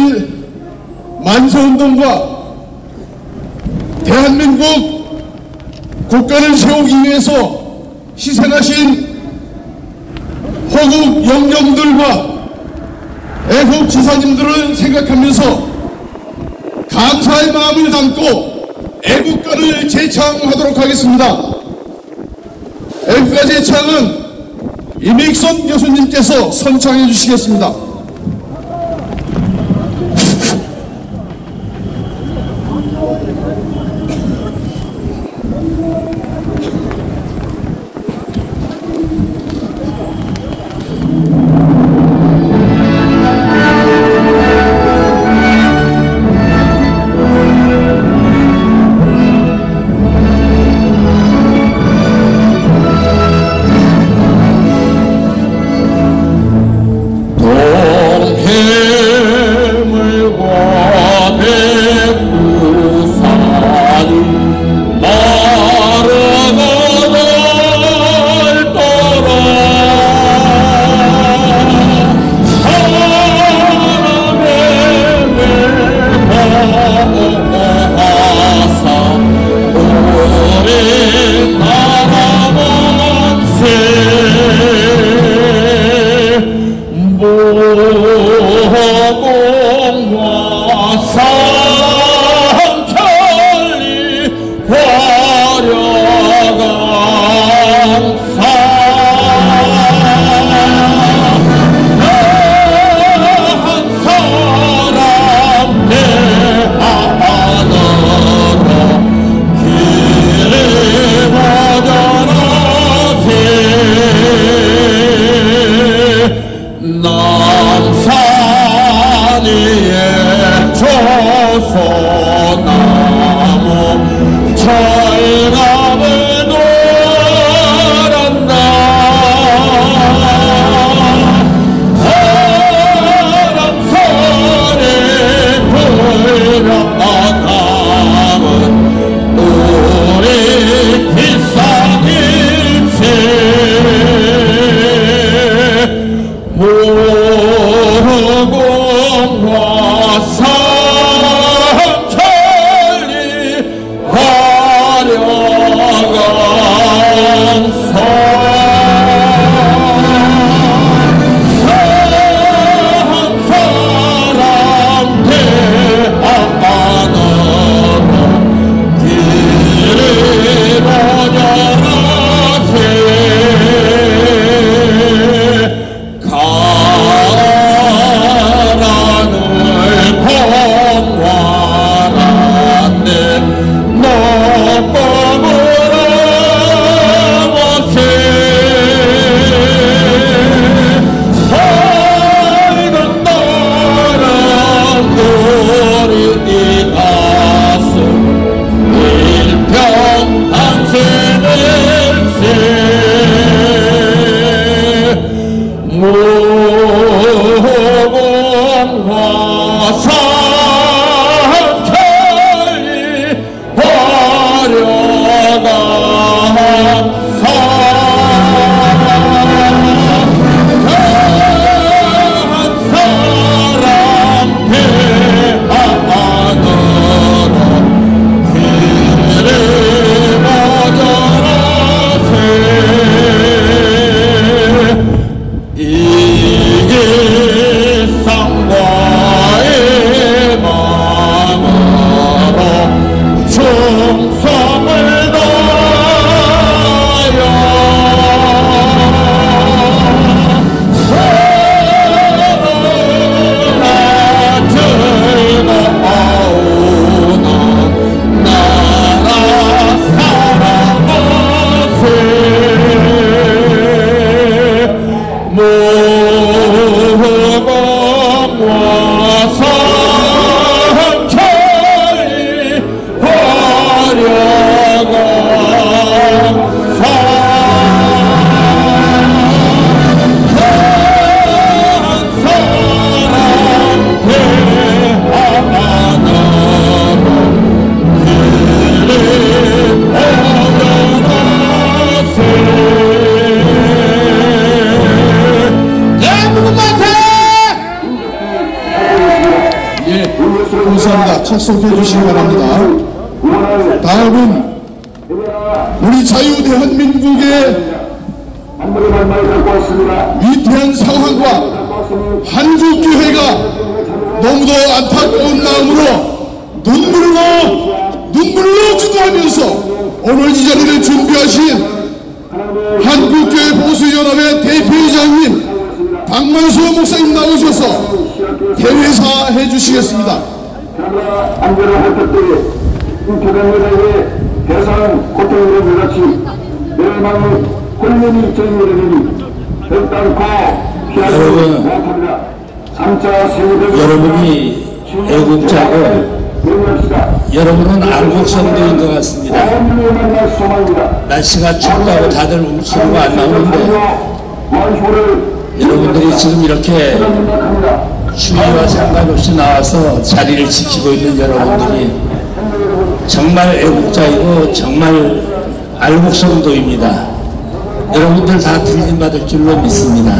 제1 만세운동과 대한민국 국가를 세우기 위해서 희생하신 호국 영령들과 애국지사님들을 생각하면서 감사의 마음을 담고 애국가를 제창하도록 하겠습니다. 애국가 제창은 이믹선 교수님께서 선창해 주시겠습니다. 일상과의 예, 감사합니다. 착석해 주시기 바랍니다. 다음은 우리 자유대한민국의 위태한 상황과 한국교회가 너무도 안타까운 마음으로 눈물로 기도하면서 오늘 이 자리를 준비하신 한국교회 보수연합의 대표이장님 박만수 목사님 나오셔서 대회사 해주시겠습니다. 안전을 할 때에 교단여자의 대상 고통으로 물같이 멸망의 홀면이 저희들이 결단코 피하지 못합니다. 3차 세계대전 여러분이 애국자고 여러분은 안국성도인 것 같습니다. 날씨가 춥다고 다들 울수록 안 나오는데 여러분들이 지금 이렇게 추위와 상관없이 나와서 자리를 지키고 있는 여러분들이 정말 애국자이고 정말 알국성도입니다. 여러분들 다 들림받을 줄로 믿습니다.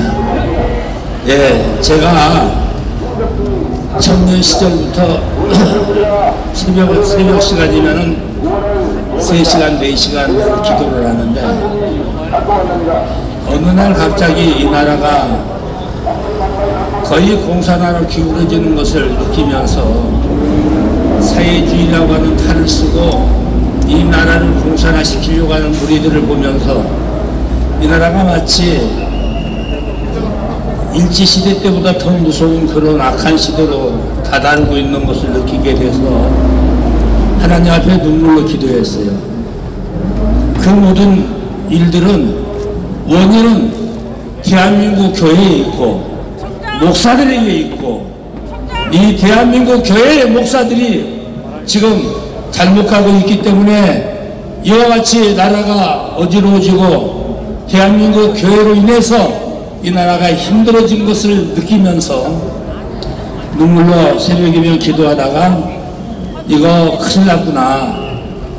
예, 제가 청년 시절부터 새벽 시간이면은 3시간, 4시간 기도를 하는데 어느 날 갑자기 이 나라가 거의 공산화로 기울어지는 것을 느끼면서 사회주의라고 하는 탈을 쓰고 이 나라를 공산화시키려고 하는 무리들을 보면서 이 나라가 마치 일제시대 때보다 더 무서운 그런 악한 시대로 다다르고 있는 것을 느끼게 돼서 하나님 앞에 눈물로 기도했어요. 그 모든 일들은 원인은 대한민국 교회에 있고 목사들에게 있고 이 대한민국 교회의 목사들이 지금 잘못 가고 있기 때문에 이와 같이 나라가 어지러워지고 대한민국 교회로 인해서 이 나라가 힘들어진 것을 느끼면서 눈물로 새벽이며 기도하다가 이거 큰일 났구나.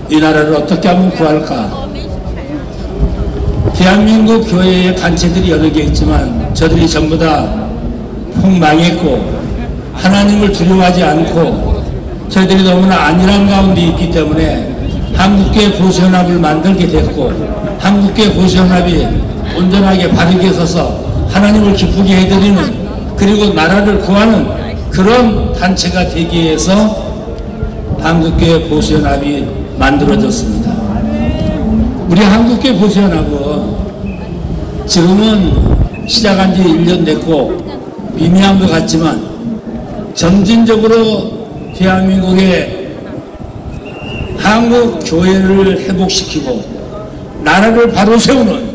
이 나라를 어떻게 하면 구할까. 대한민국 교회의 단체들이 여러 개 있지만 저들이 전부 다 폭망했고 하나님을 두려워하지 않고 저희들이 너무나 안일한 가운데 있기 때문에 한국교회 보수연합을 만들게 됐고 한국교회 보수연합이 온전하게 바르게 서서 하나님을 기쁘게 해드리는 그리고 나라를 구하는 그런 단체가 되기 위해서 한국교회 보수연합이 만들어졌습니다. 우리 한국교회 보수연합은 지금은 시작한 지 1년 됐고 미미한 것 같지만 점진적으로 대한민국의 한국 교회를 회복시키고 나라를 바로 세우는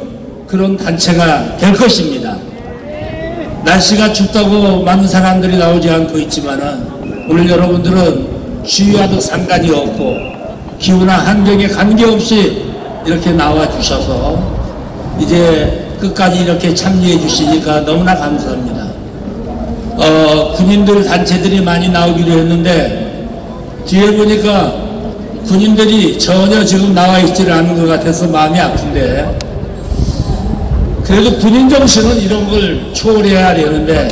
그런 단체가 될 것입니다. 날씨가 춥다고 많은 사람들이 나오지 않고 있지만은 오늘 여러분들은 추위와도 상관이 없고 기후나 환경에 관계없이 이렇게 나와 주셔서 이제 끝까지 이렇게 참여해 주시니까 너무나 감사합니다. 군인들 단체들이 많이 나오기로 했는데 뒤에 보니까 군인들이 전혀 지금 나와 있지를 않은 것 같아서 마음이 아픈데 그래도 군인 정신은 이런 걸 초월해야 되는데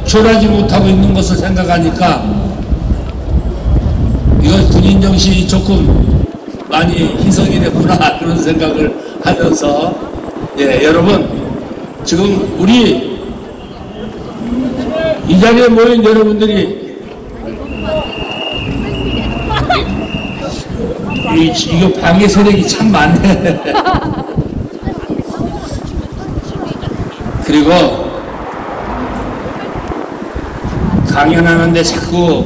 초월하지 못하고 있는 것을 생각하니까 이거 군인 정신이 조금 많이 희석이 됐구나 그런 생각을 하면서 예, 여러분 지금 우리 이 자리에 모인 여러분들이 이거 방해 세력이 참 많네. 그리고 강연하는데 자꾸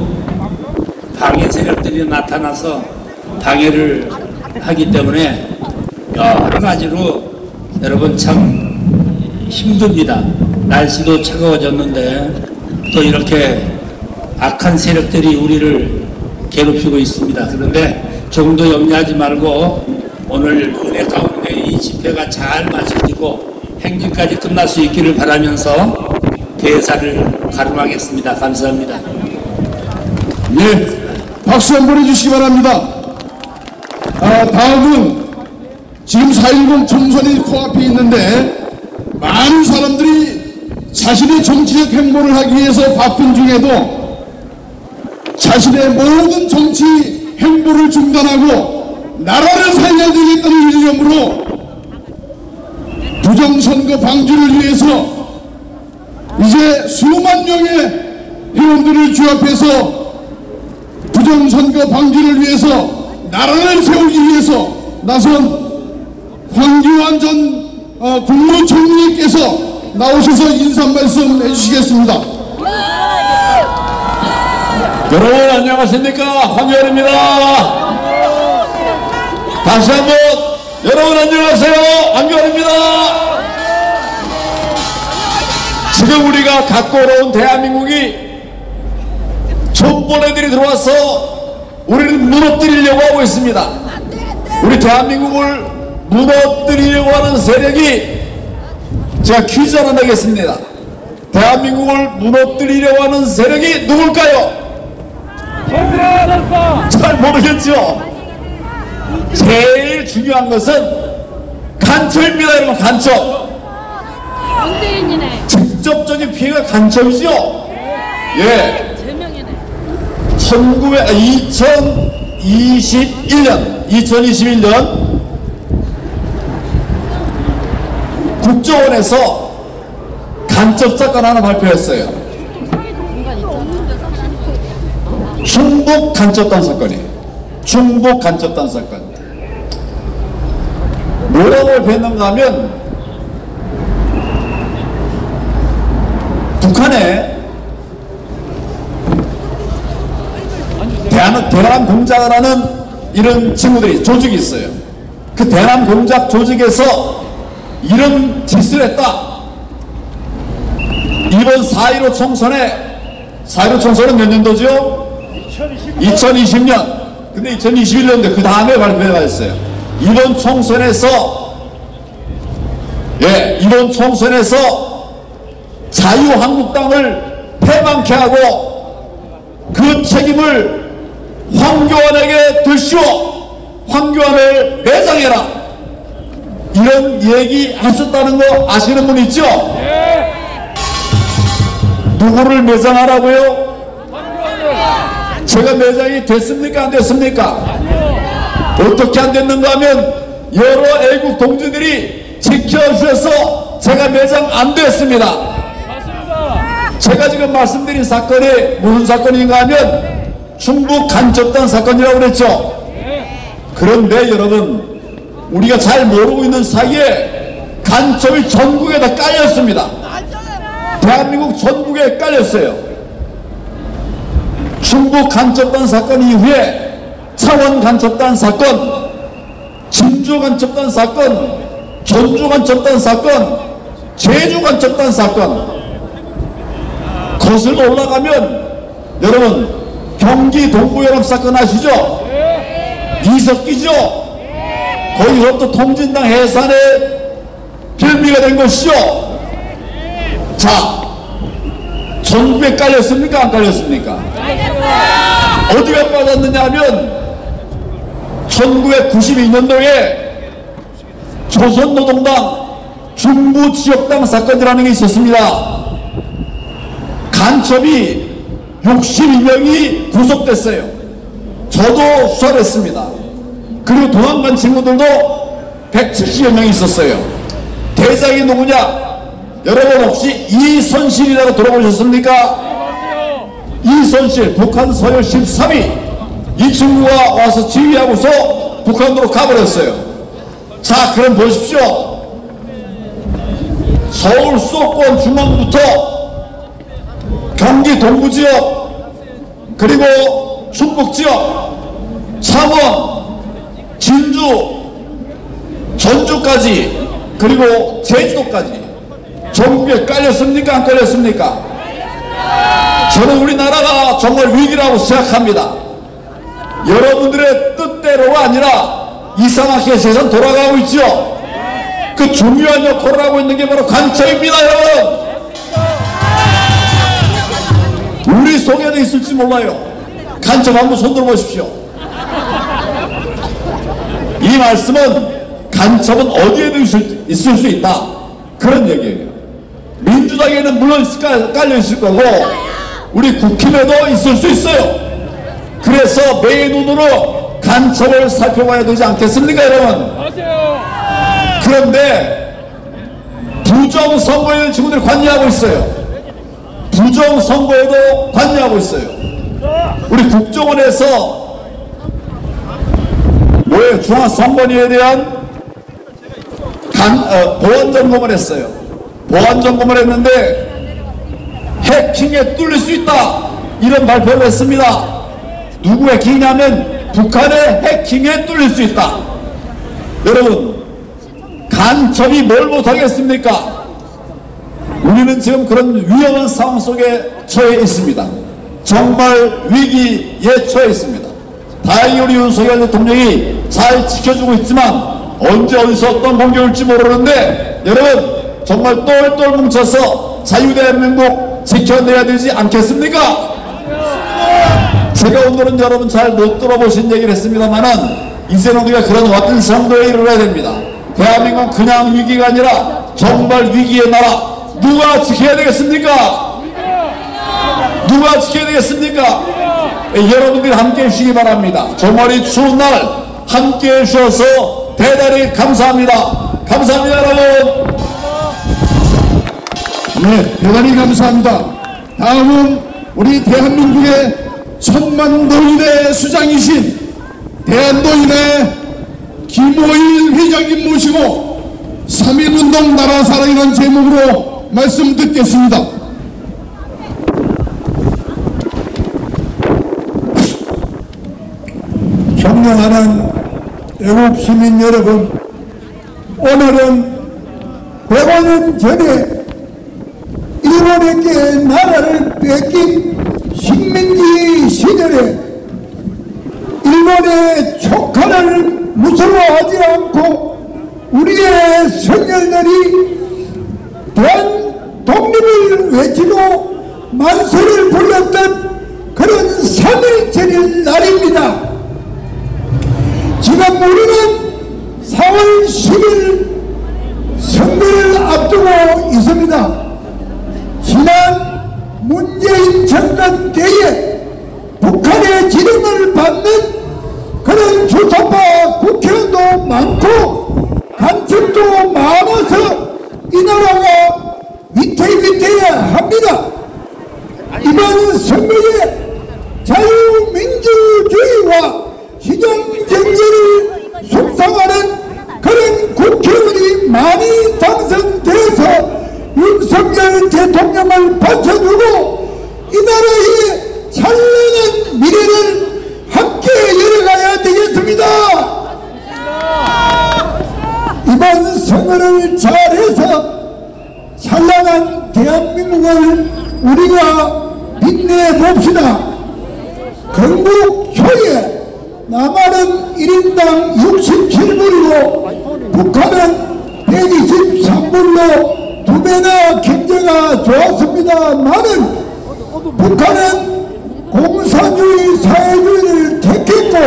방해 세력들이 나타나서 방해를 하기 때문에 여러 가지로 여러분 참 힘듭니다. 날씨도 차가워졌는데 또 이렇게 악한 세력들이 우리를 괴롭히고 있습니다. 그런데 조금 더 염려하지 말고 오늘 은혜 가운데 이 집회가 잘 마쳐지고 행진까지 끝날 수 있기를 바라면서 대사를 가름하겠습니다. 감사합니다. 네, 박수 한번 해주시기 바랍니다. 다음은 지금 4.10 총선이 코앞에 있는데 많은 사람들이 자신의 정치적 행보를 하기 위해서 바쁜 중에도 자신의 모든 정치 행보를 중단하고 나라를 살려야 되겠다는 이념으로 부정선거 방지를 위해서 이제 수만 명의 회원들을 규합해서 부정선거 방지를 위해서 나라를 세우기 위해서 나선 황교안 전 국무총리께서 나오셔서 인사 말씀 해주시겠습니다. 여러분 안녕하십니까, 황교안입니다. 다시 한번 여러분 안녕하세요, 황교안입니다. 지금 우리가 갖고 온 대한민국이 촌보네들이 들어와서 우리를 무너뜨리려고 하고 있습니다. 우리 대한민국을 무너뜨리려고 하는 세력이, 제가 퀴즈 하나 내겠습니다. 대한민국을 무너뜨리려고 하는 세력이 누굴까요? 잘 모르겠죠? 제일 중요한 것은 간첩입니다, 여러분. 간첩. 직접적인 피해가 간첩이죠? 예. 2021년 국정원에서 간첩 사건 하나 발표했어요. 충북 간첩단 사건이에요. 충북 간첩단 사건. 뭐라고 발표했는가 하면, 북한에 대남공작을 하는 이런 친구들이, 조직이 있어요. 그 대남공작 조직에서 이런 짓을 했다. 이번 4.15 총선에, 4.15 총선은 몇 년도죠? 2020년. 근데 2021년도 그 다음에 발표가 됐어요. 이번 총선에서 자유한국당을 패망케 하고 그 책임을 황교안에게 들시오, 황교안을 매장해라, 이런 얘기 하셨다는 거 아시는 분 있죠? 누구를 매장하라고요? 제가 매장이 됐습니까, 안 됐습니까? 어떻게 안 됐는가 하면 여러 애국 동지들이 지켜주셔서 제가 매장 안 됐습니다. 제가 지금 말씀드린 사건이 무슨 사건인가 하면 충북 간첩단 사건이라고 그랬죠. 그런데 여러분, 우리가 잘 모르고 있는 사이에 간첩이 전국에 다 깔렸습니다. 대한민국 전국에 깔렸어요. 충북 간첩단 사건 이후에 창원 간첩단 사건, 진주 간첩단 사건, 전주 간첩단 사건, 제주 간첩단 사건, 거슬러 올라가면 여러분 경기 동부연합 사건 아시죠? 이석기죠? 거기서부터 통진당 해산에 빌미가 된 것이죠. 자, 전국에 깔렸습니까, 안 깔렸습니까? 어디가 빠졌느냐 하면 1992년도에 조선노동당 중부지역당 사건이라는 게 있었습니다. 간첩이 62명이 구속됐어요. 저도 수사를 했습니다. 그리고 도망간 친구들도 170여 명이 있었어요. 대장이 누구냐? 여러분 혹시 이선실이라고 들어보셨습니까? 이선실, 북한 서열 13위. 이 친구가 와서 지휘하고서 북한으로 가버렸어요. 자, 그럼 보십시오. 서울 수도권 중앙부터 경기 동부지역, 그리고 충북지역, 창원, 진주, 전주까지, 그리고 제주도까지 전국에 깔렸습니까, 안 깔렸습니까? 저는 우리나라가 정말 위기라고 생각합니다. 여러분들의 뜻대로가 아니라 이상하게 세상 돌아가고 있죠. 그 중요한 역할을 하고 있는 게 바로 간첩입니다, 여러분. 우리 속에도 있을지 몰라요. 간첩 한번 손 들어보십시오. 이 말씀은 간첩은 어디에도 있을 수 있다, 그런 얘기예요. 민주당에는 물론 깔려 있을 거고 우리 국힘에도 있을 수 있어요. 그래서 매의 눈으로 간첩을 살펴봐야 되지 않겠습니까, 여러분? 그런데 부정선거에는 친구들이 관여하고 있어요. 부정선거에도 관여하고 있어요. 우리 국정원에서 중앙선관위에 대한 보안점검을 했어요. 보안점검을 했는데 해킹에 뚫릴 수 있다, 이런 발표를 했습니다. 누구 해킹이냐면 북한의 해킹에 뚫릴 수 있다. 여러분, 간첩이 뭘 못하겠습니까? 우리는 지금 그런 위험한 상황 속에 처해 있습니다. 정말 위기에 처해 있습니다. 다행히 우리 윤석열 대통령이 잘 지켜주고 있지만 언제 어디서 어떤 공격이 올지 모르는데, 여러분 정말 똘똘 뭉쳐서 자유대한민국 지켜내야 되지 않겠습니까? 제가 오늘은 여러분 잘 못 들어보신 얘기를 했습니다만은 이제는 우리가 그런 완성도에 이르러야 됩니다. 대한민국은 그냥 위기가 아니라 정말 위기의 나라. 누가 지켜야 되겠습니까? 누가 지켜야 되겠습니까? 여러분들이 함께해 주시기 바랍니다. 정말 이 추운 날 함께해 주셔서 대단히 감사합니다. 감사합니다, 여러분. 네, 대단히 감사합니다. 다음은 우리 대한민국의 천만 노인의 수장이신 대한노인의 김호일 회장님 모시고 3.1운동 나라 사랑이라는 제목으로 말씀 듣겠습니다. 존경하는 애국 시민 여러분, 오늘은 105년 전에 일본에게 나라를 뺏긴 식민지 시절에 일본의 촉한을 무서워하지 않고 우리의 선열들이 대한 독립을 외치고 만세를 불렀던 그런 3.1절일 날입니다. 지금 우리는 4월 10일 선거를 앞두고 있습니다. 지난 문재인 정권 때에 북한의 지령을 받는 그런 주사파 국회의원도 많고 간첩도 많아서 이 나라가 위태위태합니다. 이번 선거에 자유민주주의와 시장경제를 속상하는 그런 국회의원이 많이 당선돼서 윤석열 대통령을 받쳐주고 이 나라의 찬란한 미래를 함께 열어가야 되겠습니다. 이번 선거를 잘해서 찬란한 대한민국을 우리가 빛내봅시다. 경북초에 남한은 1인당 67불이고 북한은 123불로 2배나 경제가 좋았습니다만은 북한은 공산주의 사회주의를 택했고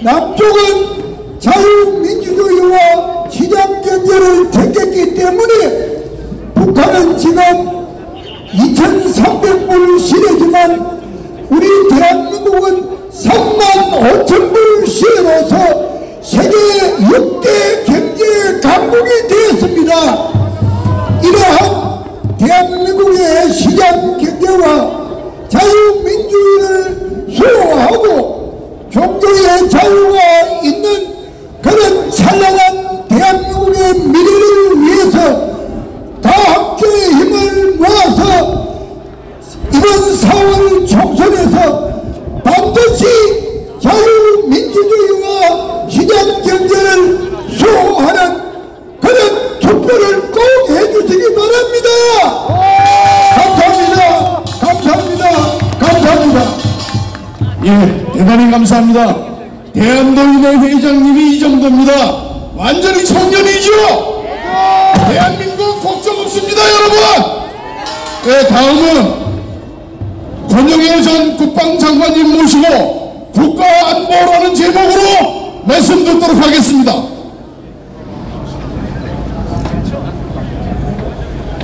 남쪽은 자유민주주의와 시장경제를 택했기 때문에 북한은 지금 2300불 시대지만 우리 대한민국은 35,000불 시대로서 세계 6대 경제 강국이 되었습니다. 이러한 대한민국의 시장 경제와 자유민주주의를 수호하고 종교의 자유가 있는 그런 찬란한 대한민국의 미래를 위해서 다 함께 힘을 모아서 이번 4월 총선에서 반드시 자유민주주의와 시장경제를 수호하는 그런 투표를 꼭 해주시기 바랍니다. 감사합니다. 감사합니다. 감사합니다. 예, 대단히 감사합니다. 대한노인의 회장님이 이 정도입니다. 완전히 청년이죠? 대한민국 걱정 없습니다, 여러분. 네, 다음은 권영애 전 국방장관님 모시고 국가안보라는 제목으로 말씀 듣도록 하겠습니다.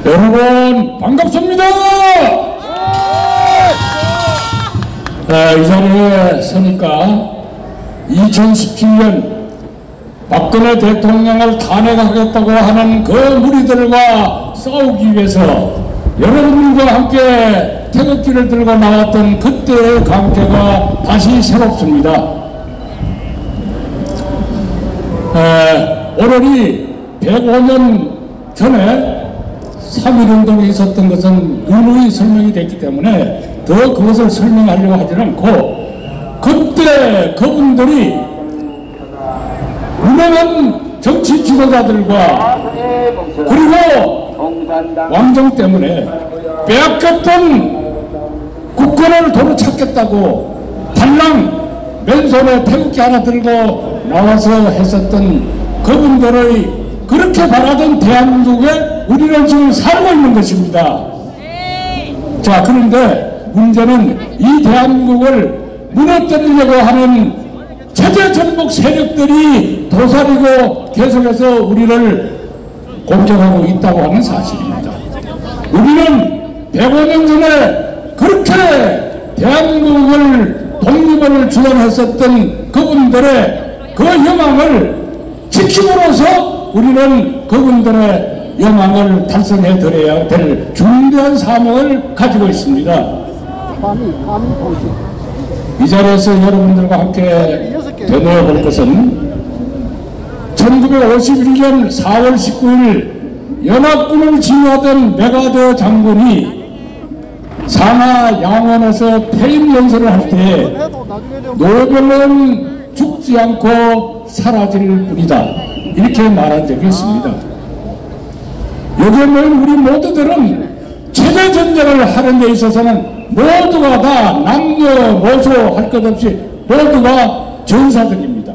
여러분 반갑습니다. 이 자리에 서니까 2017년 박근혜 대통령을 탄핵하겠다고 하는 그 무리들과 싸우기 위해서 여러분들과 함께 태극기를 들고 나왔던 그때의 관계가 다시 새롭습니다. 오늘이 105년 전에 3.1운동이 있었던 것은 누누이 설명이 됐기 때문에 더 그것을 설명하려고 하지 않고, 그때 그분들이 유명한 정치 지도자들과 그리고 왕정 때문에 빼앗겼던 국권을 도로 찾겠다고 달랑 맨손에 태극기 하나 들고 나와서 했었던 그분들의 그렇게 바라던 대한민국에 우리는 지금 살고 있는 것입니다. 자, 그런데 문제는 이 대한민국을 무너뜨리려고 하는 체제 전복 세력들이 도사리고 계속해서 우리를 공격하고 있다고 하는 사실입니다. 우리는 105년 전에 그렇게 대한민국을 독립을 주장했었던 그분들의 그 영광을 지킴으로써 우리는 그분들의 영광을 달성해 드려야 될 중대한 사명을 가지고 있습니다. 이 자리에서 여러분들과 함께 되뇌어 볼 것은 1951년 4월 19일 연합군을 지휘하던 메가더 장군이 상하 양원에서 퇴임 연설을 할 때 노병은 죽지 않고 사라질 뿐이다, 이렇게 말한 적이 있습니다. 여기에 모인 우리 모두들은 체제 전쟁을 하는 데 있어서는 모두가 다 남녀노소 할 것 없이 모두가 전사들입니다.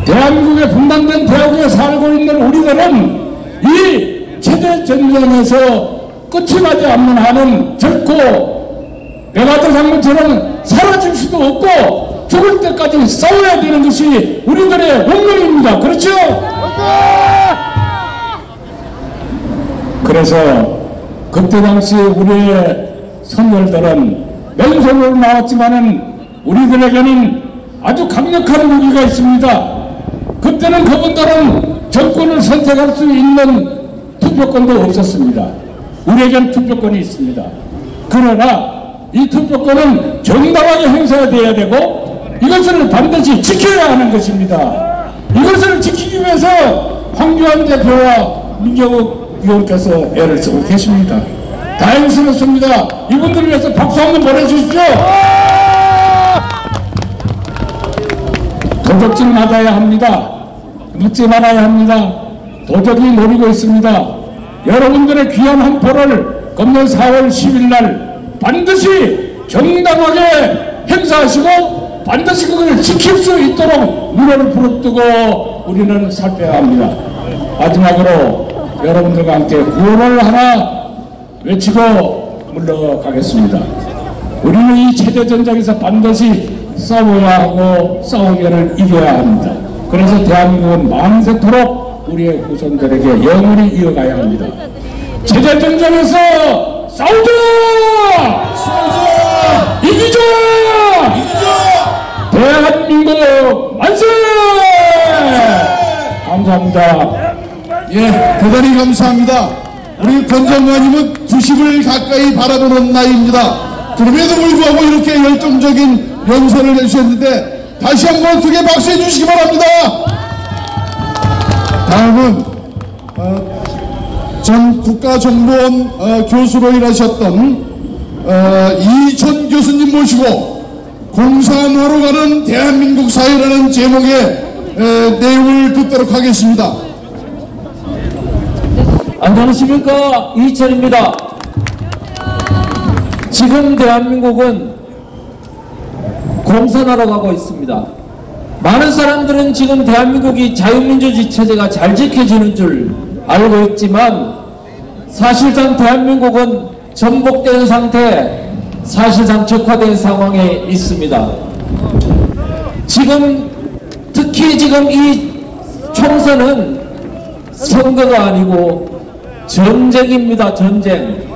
대한민국에 분단된 대한민국에 살고 있는 우리들은 이 체제 전쟁에서 끝이 나지 않는 한은 결코 메가더 장군처럼 사라질 수도 없고 죽을 때까지 싸워야 되는 것이 우리들의 운명입니다. 그렇죠? 그래서 그때 당시 우리의 선열들은 맨손으로 나왔지만은 우리들에게는 아주 강력한 무기가 있습니다. 그때는 그분들은 정권을 선택할 수 있는 투표권도 없었습니다. 우리에겐 투표권이 있습니다. 그러나 이 투표권은 정당하게 행사돼야 되고 이것을 반드시 지켜야 하는 것입니다. 이것을 지키기 위해서 황교안 대표와 민경욱 의원께서 애를 쓰고 계십니다. 다행스럽습니다. 이분들을 위해서 박수 한번 보내주십시오. 도적질 맞아야 합니다. 묻지 말아야 합니다. 도적이 노리고 있습니다. 여러분들의 귀한 한 표를 금년 4월 10일 날 반드시 정당하게 행사하시고 반드시 그걸 지킬 수 있도록 눈을 부릅뜨고 우리는 살펴야 합니다. 마지막으로 여러분들과 함께 구호를 하나 외치고 물러가겠습니다. 우리는 이 체제 전쟁에서 반드시 싸워야 하고 싸우면은 이겨야 합니다. 그래서 대한민국은 만세토록 우리의 후손들에게 영원히 이어가야 합니다. 체제 전쟁에서 싸우자! 싸우자! 이기자! 이기자! 대한민국 만세! 감사합니다. 예, 대단히 감사합니다. 우리 권정관님은 90을 가까이 바라보는 나이입니다. 그럼에도 불구하고 이렇게 열정적인 연설을 해주셨는데 다시 한번 크게 박수해 주시기 바랍니다. 다음은 전 국가정보원 교수로 일하셨던 이천 교수님 모시고 공산화로 가는 대한민국 사회라는 제목의 내용을 듣도록 하겠습니다. 안녕하십니까, 이천입니다. 지금 대한민국은 공산화로 가고 있습니다. 많은 사람들은 지금 대한민국이 자유민주주의 체제가 잘 지켜지는 줄 알고 있지만 사실상 대한민국은 전복된 상태, 사실상 적화된 상황에 있습니다. 지금 특히 지금 이 총선은 선거가 아니고 전쟁입니다. 전쟁.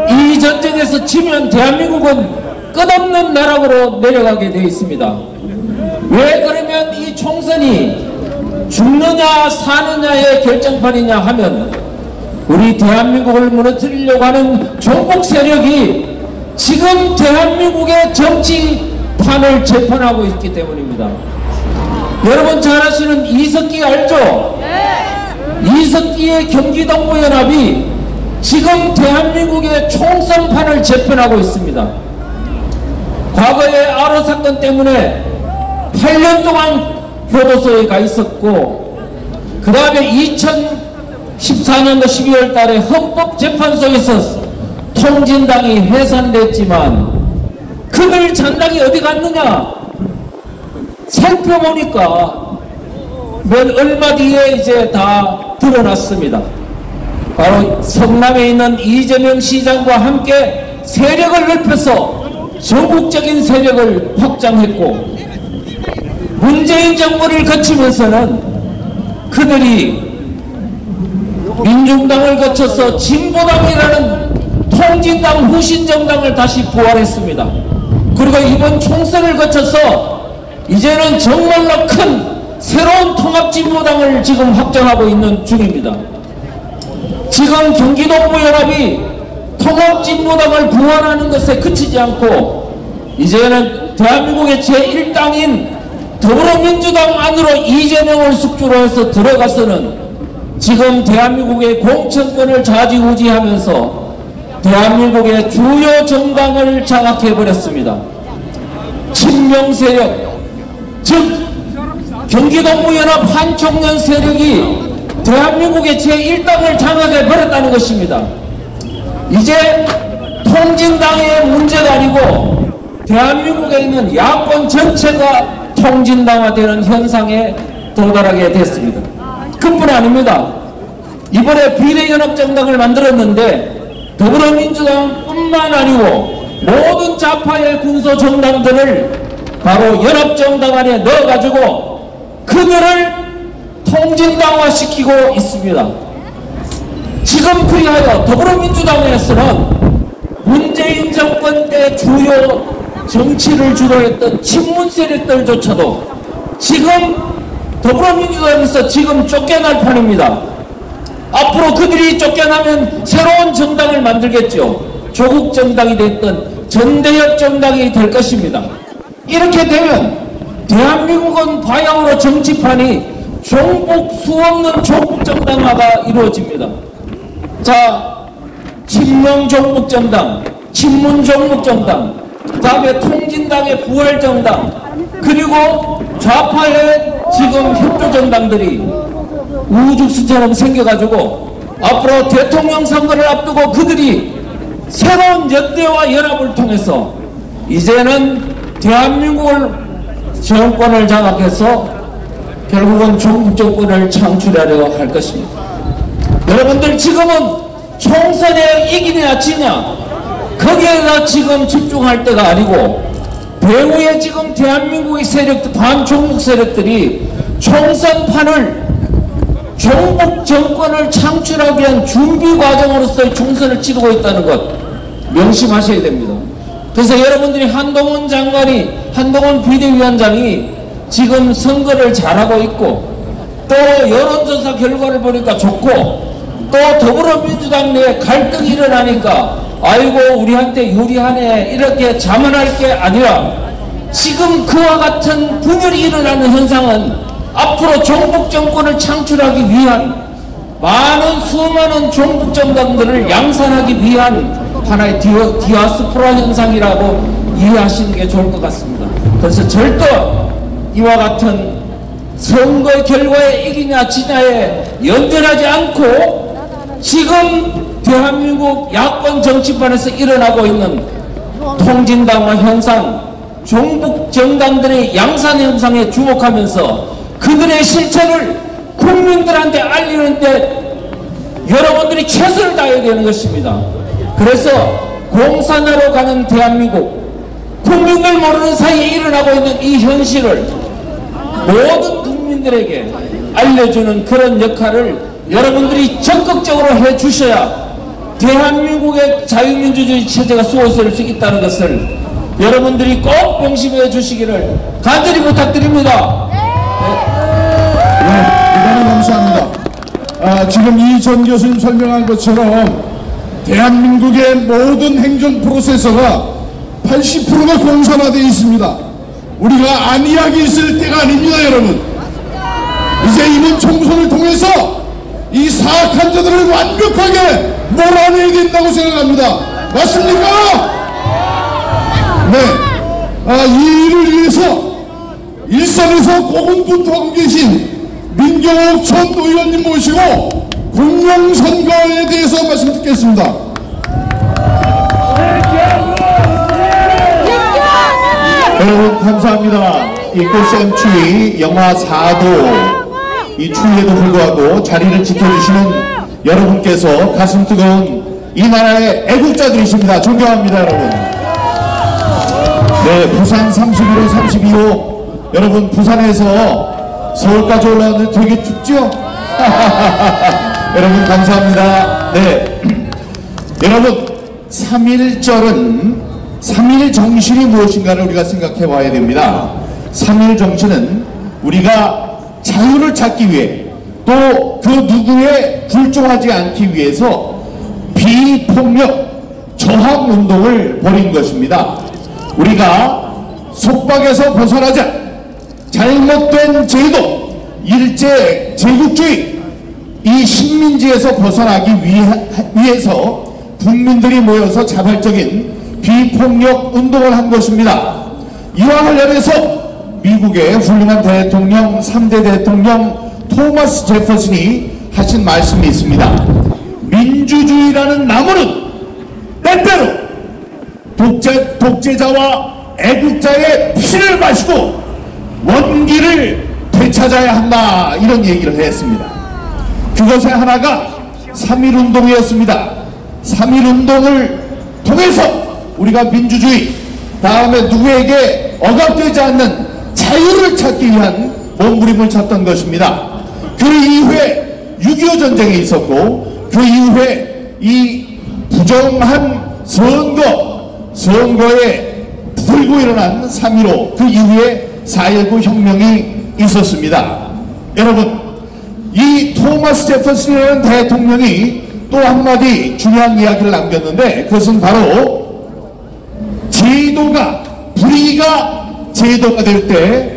이 전쟁에서 지면 대한민국은 끝없는 나락으로 내려가게 되어 있습니다. 왜 그러면 이 총선이 죽느냐 사느냐의 결정판이냐 하면 우리 대한민국을 무너뜨리려고 하는 종북 세력이 지금 대한민국의 정치판을 재편하고 있기 때문입니다. 여러분 잘 아시는 이석기 알죠? 이석기의 경기동부연합이 지금 대한민국의 총선판을 재편하고 있습니다. 과거의 아로 사건 때문에 8년 동안 교도소에 가 있었고, 그 다음에 2014년도 12월 달에 헌법재판소에서 통진당이 해산됐지만 그들 잔당이 어디 갔느냐 살펴보니까 얼마 뒤에 이제 다 드러났습니다. 바로 성남에 있는 이재명 시장과 함께 세력을 넓혀서 전국적인 세력을 확장했고, 문재인 정부를 거치면서는 그들이 민중당을 거쳐서 진보당이라는 통진당 후신정당을 다시 부활했습니다. 그리고 이번 총선을 거쳐서 이제는 정말로 큰 새로운 통합진보당을 지금 확정하고 있는 중입니다. 지금 경기동부연합이 통합진보당을 부활하는 것에 그치지 않고 이제는 대한민국의 제1당인 더불어민주당 안으로 이재명을 숙주로 해서 들어가서는 지금 대한민국의 공천권을 좌지우지하면서 대한민국의 주요 정당을 장악해버렸습니다. 친명세력, 즉 경기동부연합 한총련 세력이 대한민국의 제1당을 장악해버렸다는 것입니다. 이제 통진당의 문제가 아니고 대한민국에 있는 야권 전체가 통진당화되는 현상에 도달하게 됐습니다. 그뿐 아닙니다. 이번에 비례연합정당을 만들었는데 더불어민주당뿐만 아니고 모든 좌파의 군소정당들을 바로 연합정당 안에 넣어가지고 그들을 통진당화시키고 있습니다. 지금 그리하여 더불어민주당에서는 문재인 정권 때 주요 정치를 주도했던 친문 세력들조차도 지금 더불어민주당에서 지금 쫓겨날 판입니다. 앞으로 그들이 쫓겨나면 새로운 정당을 만들겠죠. 조국 정당이 됐던 전대협 정당이 될 것입니다. 이렇게 되면 대한민국은 바야흐로 정치판이 종북 수없는 종북 정당화가 이루어집니다. 자, 친명 종북 정당, 친문 종북 정당, 그 다음에 통진당의 부활 정당, 그리고 좌파의 지금 협조 정당들이 우죽수처럼 생겨가지고 앞으로 대통령 선거를 앞두고 그들이 새로운 연대와 연합을 통해서 이제는 대한민국을 정권을 장악해서 결국은 종북 정권을 창출하려 할 것입니다. 여러분들 지금은 총선에 이기냐 지냐 거기에다 지금 집중할 때가 아니고 배후에 지금 대한민국의 세력들, 반종북 세력들이 총선판을 종북 정권을 창출하기 위한 준비 과정으로서의 총선을 치르고 있다는 것 명심하셔야 됩니다. 그래서 여러분들이 한동훈 장관이, 한동훈 비대위원장이 지금 선거를 잘하고 있고 또 여론조사 결과를 보니까 좋고 또 더불어민주당 내에 갈등이 일어나니까 아이고 우리한테 유리하네 이렇게 자만할 게 아니라 지금 그와 같은 분열이 일어나는 현상은 앞으로 종북 정권을 창출하기 위한 많은 수많은 종북 정당들을 양산하기 위한 하나의 디아스포라 현상이라고 이해하시는 게 좋을 것 같습니다. 그래서 절대 이와 같은 선거 결과에 이기냐 지냐에 연연하지 않고 지금 대한민국 야권 정치판에서 일어나고 있는 통진당화 현상, 종북 정당들의 양산 현상에 주목하면서 그들의 실체를 국민들한테 알리는데 여러분들이 최선을 다해야 되는 것입니다. 그래서 공산화로 가는 대한민국, 국민들 모르는 사이에 일어나고 있는 이 현실을 모든 국민들에게 알려주는 그런 역할을 여러분들이 적극적으로 해주셔야 대한민국의 자유민주주의 체제가 수호될 수 있다는 것을 여러분들이 꼭 명심해 주시기를 간절히 부탁드립니다. 대단히 감사합니다. 지금 이 전 교수님 설명한 것처럼 대한민국의 모든 행정 프로세서가 80%가 공산화되어 있습니다. 우리가 안이하게 있을 때가 아닙니다, 여러분. 이제 이번 총선을 통해서 이 사악한 자들을 완벽하게 몰아내야 된다고 생각합니다. 맞습니까? 네. 이 일을 위해서 일선에서 고군분투하고 계신 민경욱 전 의원님 모시고 공명선거에 대해서 말씀 듣겠습니다. 여러분 감사합니다. 이 꽃샘추위 영하 4도 이 추위에도 불구하고 자리를 지켜주시는 여러분께서 가슴 뜨거운 이 나라의 애국자들이십니다. 존경합니다, 여러분. 네, 부산 31호 32호 여러분 부산에서 서울까지 올라왔는데 되게 춥죠? 여러분 감사합니다. 네, 여러분 3.1절은 3.1 정신이 무엇인가를 우리가 생각해 봐야 됩니다. 3.1 정신은 우리가 자유를 찾기 위해 또 그 누구에 불종하지 않기 위해서 비폭력 저항운동을 벌인 것입니다. 우리가 속박에서 벗어나자 잘못된 제도, 일제 제국주의 이 식민지에서 벗어나기 위해서 국민들이 모여서 자발적인 비폭력 운동을 한 것입니다. 이와 관련해서 미국의 훌륭한 대통령 3대 대통령 토마스 제퍼슨이 하신 말씀이 있습니다. 민주주의라는 나무는 때때로 독재자와 애국자의 피를 마시고 원기를 되찾아야 한다, 이런 얘기를 했습니다. 그것의 하나가 3.1운동이었습니다. 3.1운동을 통해서 우리가 민주주의, 다음에 누구에게 억압되지 않는 자유를 찾기 위한 몸부림을 쳤던 것입니다. 그 이후에 6.25 전쟁이 있었고, 그 이후에 이 부정한 선거에 들고 일어난 3.15, 그 이후에 4.19 혁명이 있었습니다. 여러분, 이 토마스 제퍼슨이라는 대통령이 또 한마디 중요한 이야기를 남겼는데, 그것은 바로 불의가 제도가 될 때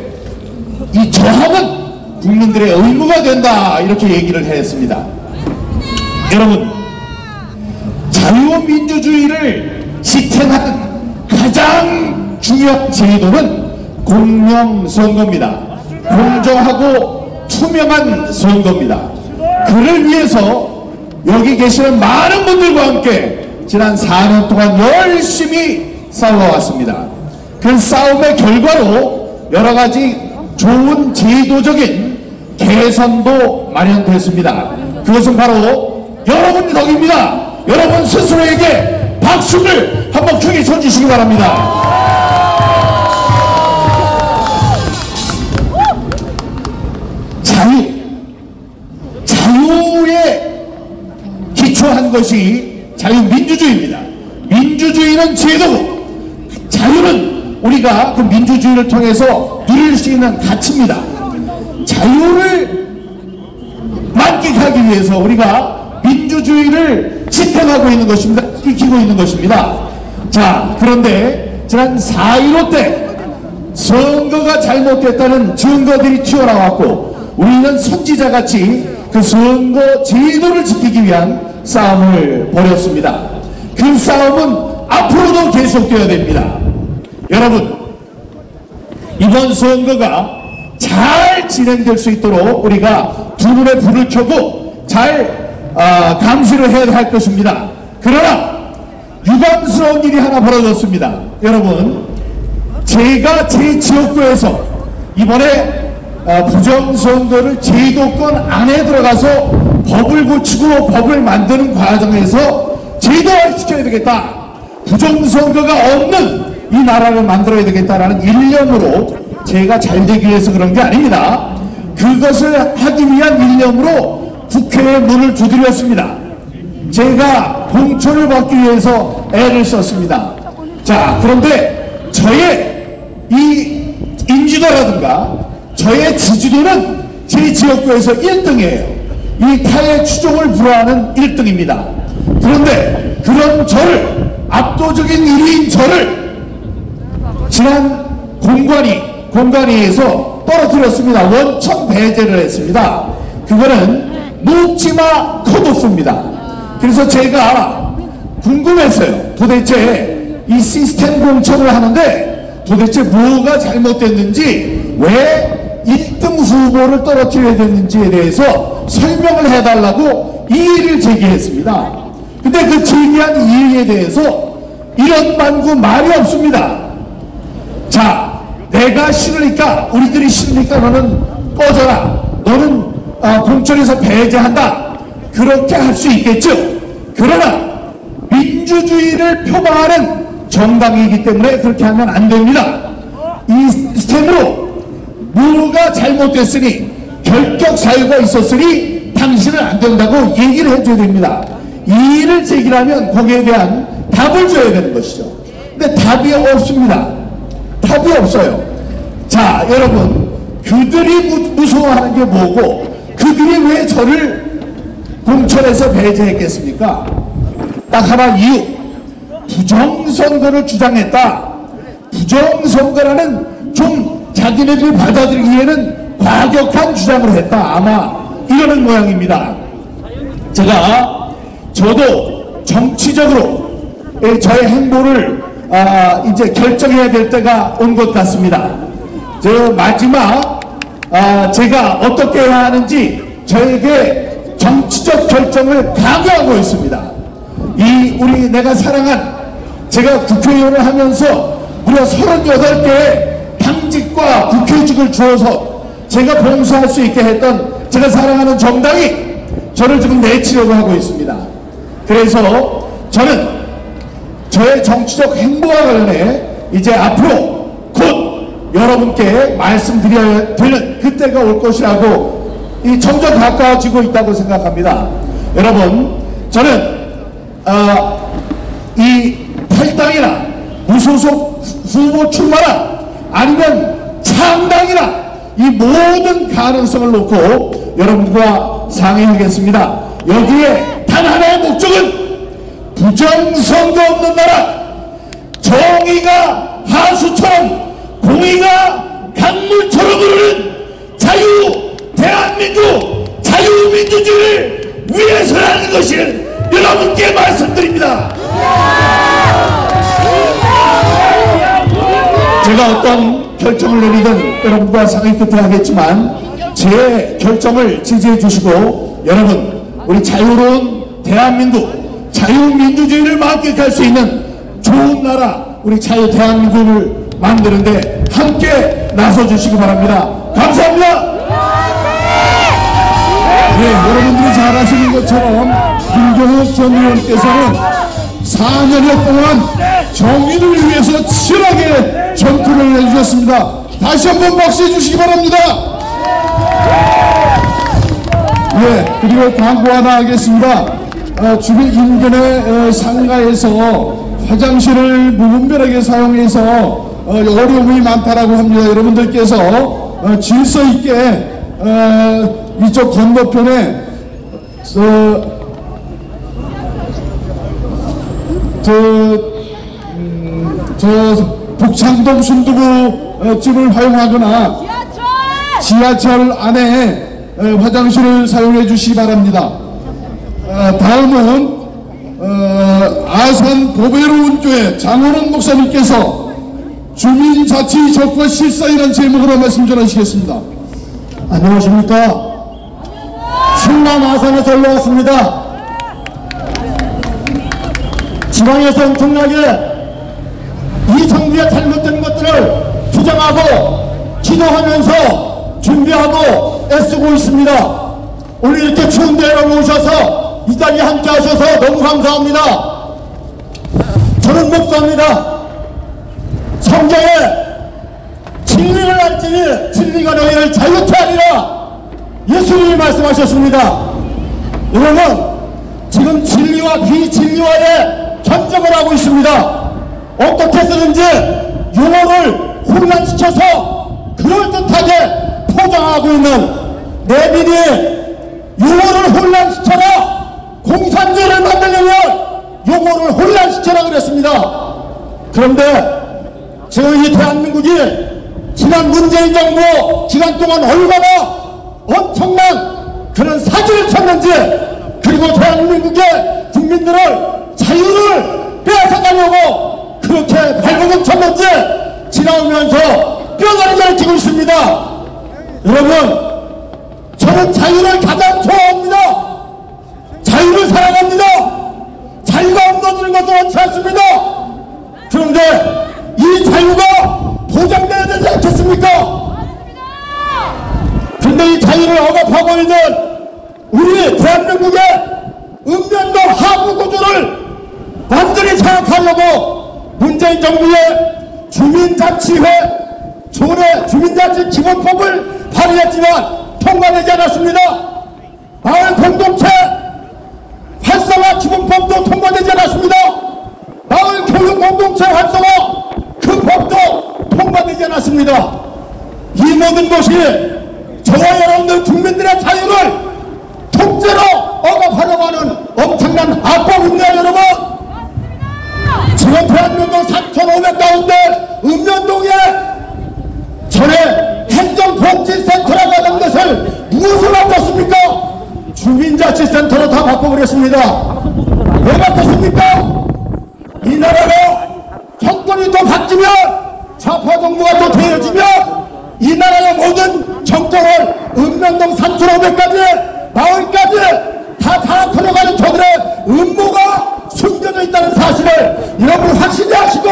이 저항은 국민들의 의무가 된다, 이렇게 얘기를 했습니다. 여러분, 자유민주주의를 지탱하는 가장 중요한 제도는 공명선거입니다. 공정하고 투명한 선거입니다. 그를 위해서 여기 계시는 많은 분들과 함께 지난 4년 동안 열심히 싸워왔습니다. 그 싸움의 결과로 여러가지 좋은 제도적인 개선도 마련됐습니다. 그것은 바로 여러분 덕입니다. 여러분 스스로에게 박수를 한번 크게 쳐주시기 바랍니다. 자유에 기초한 것이 자유민주주의입니다. 민주주의는 제도고, 자유는 우리가 그 민주주의를 통해서 누릴 수 있는 가치입니다. 자유를 만끽하기 위해서 우리가 민주주의를 지탱하고 있는 것입니다. 지키고 있는 것입니다. 자, 그런데 지난 4.15 때 선거가 잘못됐다는 증거들이 튀어나왔고, 우리는 선지자같이 그 선거 제도를 지키기 위한 싸움을 벌였습니다. 그 싸움은 앞으로도 계속되어야 됩니다. 여러분, 이번 선거가 잘 진행될 수 있도록 우리가 두 분의 불을 켜고 잘 감시를 해야 할 것입니다. 그러나 유감스러운 일이 하나 벌어졌습니다. 여러분, 제가 제 지역구에서 이번에 부정선거를 제도권 안에 들어가서 법을 고치고 법을 만드는 과정에서 제도화시켜야 되겠다, 부정선거가 없는 이 나라를 만들어야 되겠다라는 일념으로, 제가 잘 되기 위해서 그런 게 아닙니다. 그것을 하기 위한 일념으로 국회에 문을 두드렸습니다. 제가 공천을 받기 위해서 애를 썼습니다. 자, 그런데 저의 이 인지도라든가 저의 지지도는 제 지역구에서 1등이에요. 이 타의 추종을 불허하는 1등입니다. 그런데 그런 저를, 압도적인 1위인 저를 지난 공관위에서 떨어뜨렸습니다. 원천 배제를 했습니다. 그거는 묻지마 컷오프입니다. 그래서 제가 궁금했어요. 도대체 이 시스템 공천을 하는데 도대체 뭐가 잘못됐는지, 왜 1등 후보를 떨어뜨려야 됐는지에 대해서 설명을 해달라고 이의를 제기했습니다. 근데 그 제기한 이의에 대해서 이런 만구 말이 없습니다. 자, 내가 싫으니까, 우리들이 싫으니까 너는 꺼져라, 너는 공천에서 배제한다, 그렇게 할 수 있겠죠. 그러나 민주주의를 표방하는 정당이기 때문에 그렇게 하면 안 됩니다. 이 시스템으로 뭐가 잘못됐으니, 결격 사유가 있었으니 당신은 안 된다고 얘기를 해줘야 됩니다. 이의를 제기하면 거기에 대한 답을 줘야 되는 것이죠. 근데 답이 없습니다. 답이 없어요. 자, 여러분, 그들이 무서워하는 게 뭐고, 그들이 왜 저를 공천에서 배제했겠습니까? 딱 하나 이유, 부정선거를 주장했다. 부정선거라는 좀 자기네들이 받아들이기에는 과격한 주장을 했다, 아마 이러는 모양입니다. 저도 정치적으로 저의 행보를 이제 결정해야 될 때가 온 것 같습니다. 저 마지막 제가 어떻게 해야 하는지 저에게 정치적 결정을 강요하고 있습니다. 우리 내가 사랑한, 제가 국회의원을 하면서 무려 38개의 당직과 국회직을 주어서 제가 봉사할 수 있게 했던 제가 사랑하는 정당이 저를 지금 내치려고 하고 있습니다. 그래서 저는 저의 정치적 행보와 관련해 이제 앞으로 곧 여러분께 말씀드려야 되는 그때가 올 것이라고 점점 가까워지고 있다고 생각합니다. 여러분, 저는 이 탈당이나 무소속 후보 출마나 아니면 창당이나 이 모든 가능성을 놓고 여러분과 상의하겠습니다. 여기에 단 하나의 목적은 부정선거 없는 나라, 정의가 하수처럼 공의가 강물처럼 흐르는 대한민국 자유민주주의를 위해서라는 것을 여러분께 말씀드립니다. 제가 어떤 결정을 내리든 여러분과 상의 끝에 하겠지만 제 결정을 지지해 주시고, 여러분, 우리 자유로운 대한민국, 자유민주주의를 만끽할 수 있는 좋은 나라, 우리 자유 대한민국을 만드는데 함께 나서주시기 바랍니다. 감사합니다. 네, 여러분들이 잘 아시는 것처럼 김경욱 전 의원께서는 4년여 동안 정의를 위해서 치열하게 전투를 해주셨습니다. 다시 한번 박수해 주시기 바랍니다. 네, 그리고 광고 하나 하겠습니다. 주변 인근의 상가에서 화장실을 무분별하게 사용해서 어려움이 많다라고 합니다. 여러분들께서 질서 있게 이쪽 건너편에 북창동 순두부 집을 활용하거나 지하철 안에 화장실을 사용해 주시기 바랍니다. 다음은 아산 보배로운교회 장원원 목사님께서 주민자치 적과 실사이라는 제목으로 말씀 전하시겠습니다. 안녕하십니까. 충남 아산에서 올라왔습니다. 지방에서 엄청나게 이 정부의 잘못된 것들을 주장하고 기도하면서 준비하고 애쓰고 있습니다. 오늘 이렇게 추운데 여러분 오셔서 이 자리에 함께 하셔서 너무 감사합니다. 저는 목사입니다. 성경에 진리를 알지니 진리가 너희를 자유케 하리라 예수님이 말씀하셨습니다. 여러분, 지금 진리와 비진리와의 전쟁을 하고 있습니다. 어떻게 쓰는지 용어를 혼란시켜서 그럴듯하게 포장하고 있는 내민이 용어를 혼란시켜라, 공산주의를 만들려면 용어를 혼란시켜라 그랬습니다. 그런데 저희 대한민국이 지난 문재인 정부 기간 동안 얼마나 엄청난 그런 사기를 쳤는지, 그리고 대한민국의 국민들을 자유를 빼앗아가려고 그렇게 발버둥 쳤는지 지나오면서 뼈다귀를 쥐고 있습니다. 여러분, 저는 자유를 가장 좋아합니다. 자유를 사랑합니다. 자유가 없어지는 것도 원치 않습니다. 그런데 이 자유가 보장돼야 되지 않겠습니까? 그런데 이 자유를 억압하고 있는 우리 대한민국의 읍면동 하부 구조를 완전히 장악하려고 문재인 정부의 주민자치회 조례 주민자치 기본법을 발의했지만 통과되지 않았습니다. 마을 공동체 활성화 기본법도 통과되지 않았습니다. 마을 교육 공동체 활성화 그 법도 통과되지 않았습니다. 이 모든 것이 저와 여러분들 국민들의 자유를 통째로 억압하려고 하는 엄청난 악법입니다. 여러분, 지금 대한민국 3,500 가운데 읍면동에 전에 행정복지센터라고 하는 것을 무엇을 바꿨습니까? 주민자치센터로 다 바꿔버렸습니다. 왜 바꿨습니까? 이 나라가 정권이 또 바뀌면, 좌파 정부가 또 되어지면 이 나라의 모든 정권을 읍면동 3,500까지 마을까지 다 장악하려가는 저들의 음모가 숨겨져 있다는 사실을 여러분 확실히 아시고,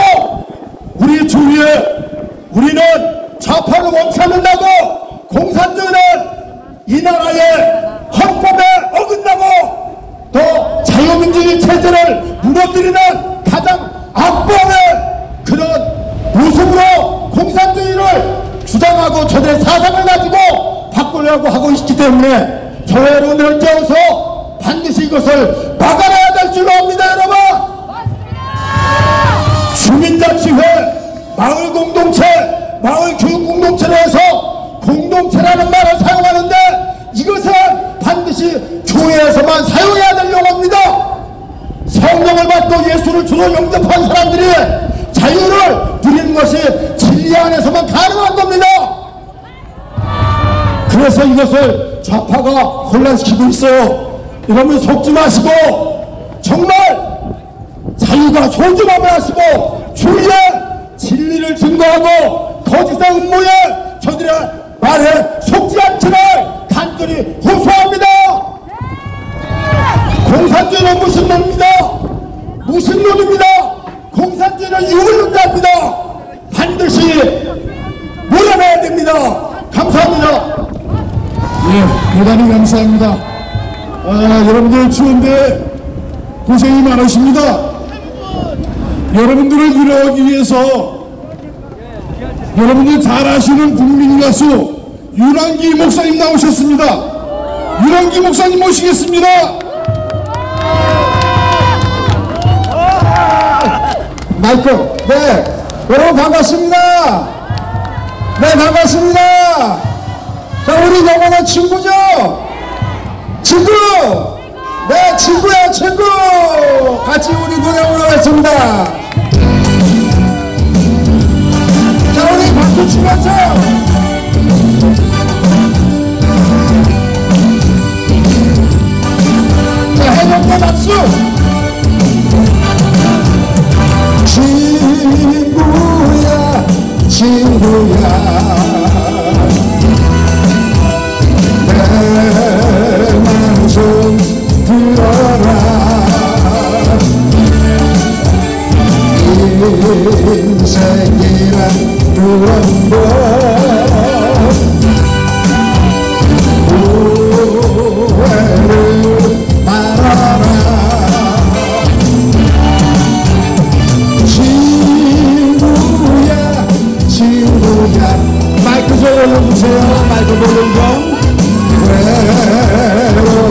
우리 주위에 우리는 좌파를 원치 않는다고, 공산주의는 이 나라의 헌법에 어긋나고 또 자유민주주의 체제를 무너뜨리는 가장 악범의 그런 모습으로 공산주의를 주장하고 저들의 사상을 가지고 바꾸려고 하고 있기 때문에 저와 여러분들을 깨워서 반드시 이것을 막아내야 될 줄로 압니다. 여러분, 주민자치회, 마을 공동체, 마을 교육 공동체를 해서 공동체라는 말을 사용하는데 이것은 반드시 교회에서만 사용해야 될 용어입니다. 성령을 받고 예수를 주로 영접한 사람들이 자유를 누리는 것이 진리 안에서만 가능한 겁니다. 그래서 이것을 좌파가 혼란시키고 있어요. 여러분 속지 마시고 정말 자유가 소중함을 아시고 주위에 진리를 증거하고 거짓의 음모에 저들의 말에 속지 않기를 간절히 호소합니다. 공산주의는 무신론입니다. 무신론입니다. 공산주의는 유물론자입니다. 반드시 몰아내야 됩니다. 감사합니다. 예, 대단히 감사합니다. 여러분들 추운데 고생이 많으십니다. 여러분들을 위로하기 위해서 여러분들 잘 아시는 국민가수 윤환기 목사님 나오셨습니다. 윤환기 목사님 모시겠습니다. 마이크. 네, 여러분 반갑습니다. 네, 반갑습니다. 자, 우리 영원한 친구죠? 친구! 네, 친구야, 친구! 같이 우리 노래 올라가겠습니다. 자, 우리 박수 치면서! 자, 해병대 박수! 친구야, 친구야. 내 말 좀 들어라. 인생이란 무언도 후회를 말아라. 친구야, 친구야. 마이크 좀 올려주세요. 마이크 볼륨 좀. 외로워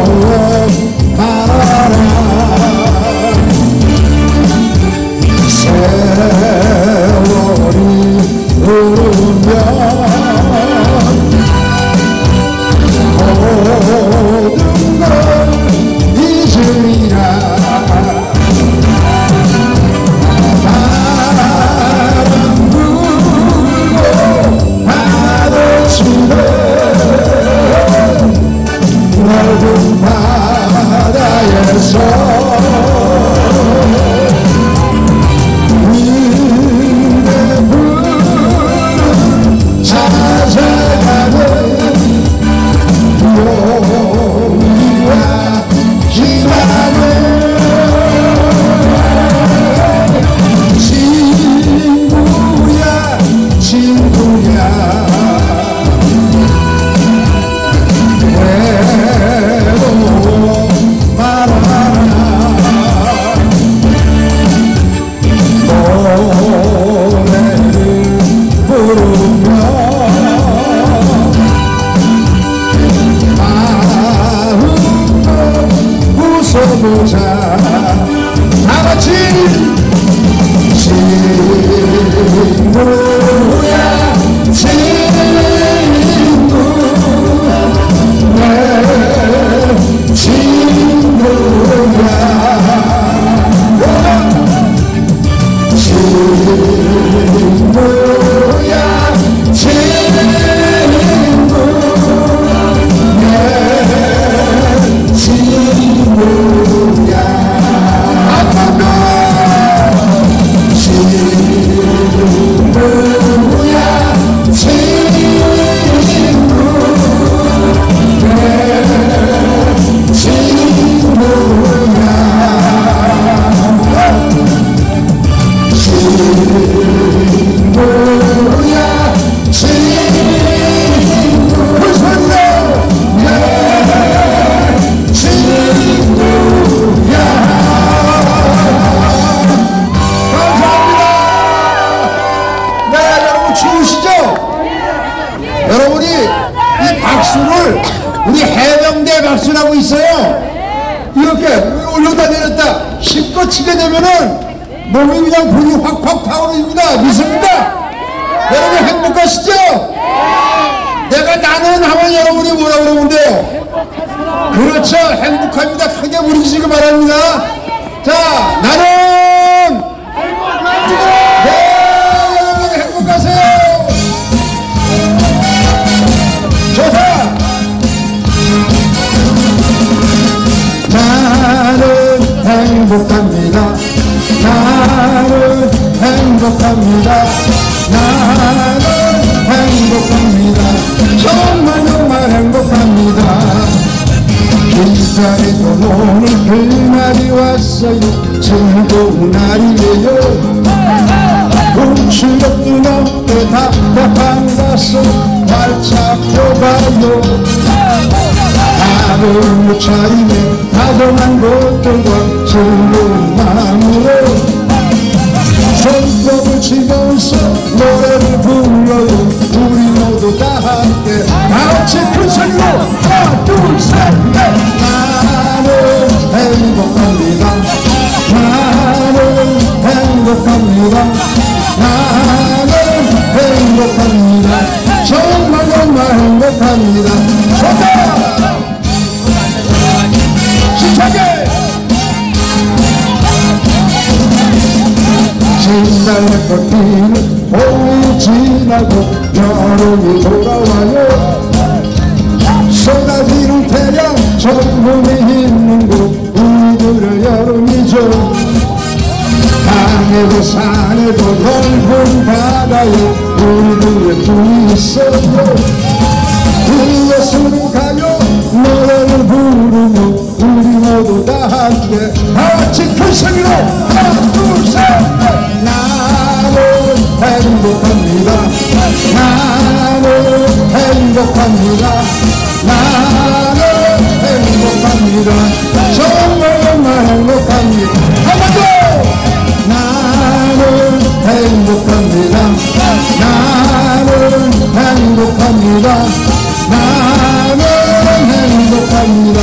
말아라. 세월이 친구야 외로워 말아라 노래를 부르며 마음껏 웃어보자 다같이 친구야 친구 내 친구야 친구야 친구 내 친구야 여러분이 이 박수를 우리 해병대 박수라고 있어요. 이렇게 올렸다 내렸다 힘껏 치게 되면은 몸이 그냥 분이 확확 타오릅니다. 믿습니까? 여러분 행복하시죠? 내가 나는 하면 여러분이 뭐라 그러면 돼요? 그렇죠, 행복합니다. 크게 부르시기 바랍니다. 자, 나는 네, 여러분 행복하세요. 좋다. 나는 행복합니다. 나는 행복합니다. 나는 행복합니다. 정말 정말 행복합니다. 기다리던 오늘 그날이 왔어요. 즐거운 날이에요. 훔치렸던 어때 답답한 가슴 활짝 펴봐요. 하루 못 차리네 다정한 것들과 즐거운 마음으로 손뼉을 치면서 노래를 불러요. 우리 모두 다 함께 다같이 큰 소리로 하나 둘 셋 넷. 나는 행복합니다. 나는 행복합니다. 나는 행복합니다. 정말 정말 행복합니다. 좋다. 힘차게 진달래 꽃피는 봄이 지나고 여름이 돌아와요. 쏟아지는 태양 전문이 있는 곳 우리들의 여름이죠. 강에도 산에도 넓은 바다에 우리들의 꿈이 있어요. 그것으로 가요. 노래를 부르며 우리 모두 다 함께 다같이 큰 소리로 하나 둘 셋 넷. 나는 행복합니다. 나는 행복합니다. 나는 행복합니다. 정말 정말 행복합니다. 한 번 더. 나는 행복합니다. 나는 행복합니다. 나는 행복합니다.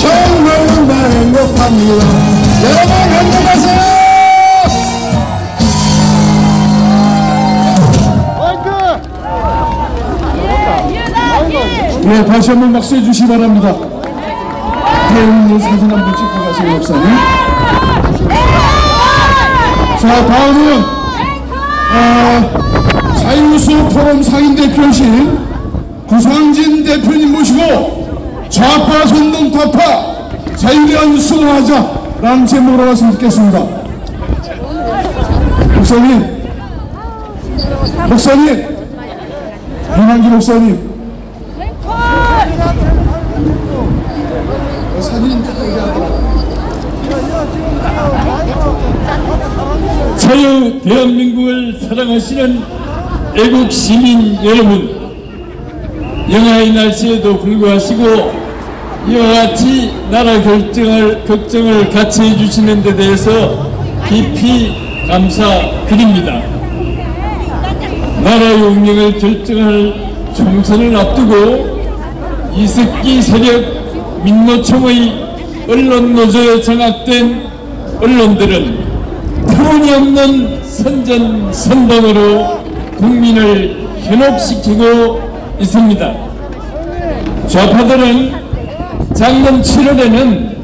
정말 정말 행복합니다. 여러분 행복하세요. 네, 다시 한번 박수해 주시기 바랍니다. 네, 오늘 사진 한번 찍고 가세요, 목사님. 자, 다음은 자유수 포럼 상임대표이신 구상진 대표님 모시고 좌파 선동 타파 자유대한 수호하자라는 제목으로 말씀 듣겠습니다. 목사님, 이만기 목사님. 사진 자유 대한민국을 사랑하시는 애국 시민 여러분, 영하의 날씨에도 불구하시고 이와 같이 나라 걱정을 같이 해주시는 데 대해서 깊이 감사드립니다. 나라의 운명을 결정할 총선을 앞두고 이석기 세력 민노총의 언론 노조에 장악된 언론들은 터무니없는 선전선동으로 국민을 현혹시키고 있습니다. 좌파들은 작년 7월에는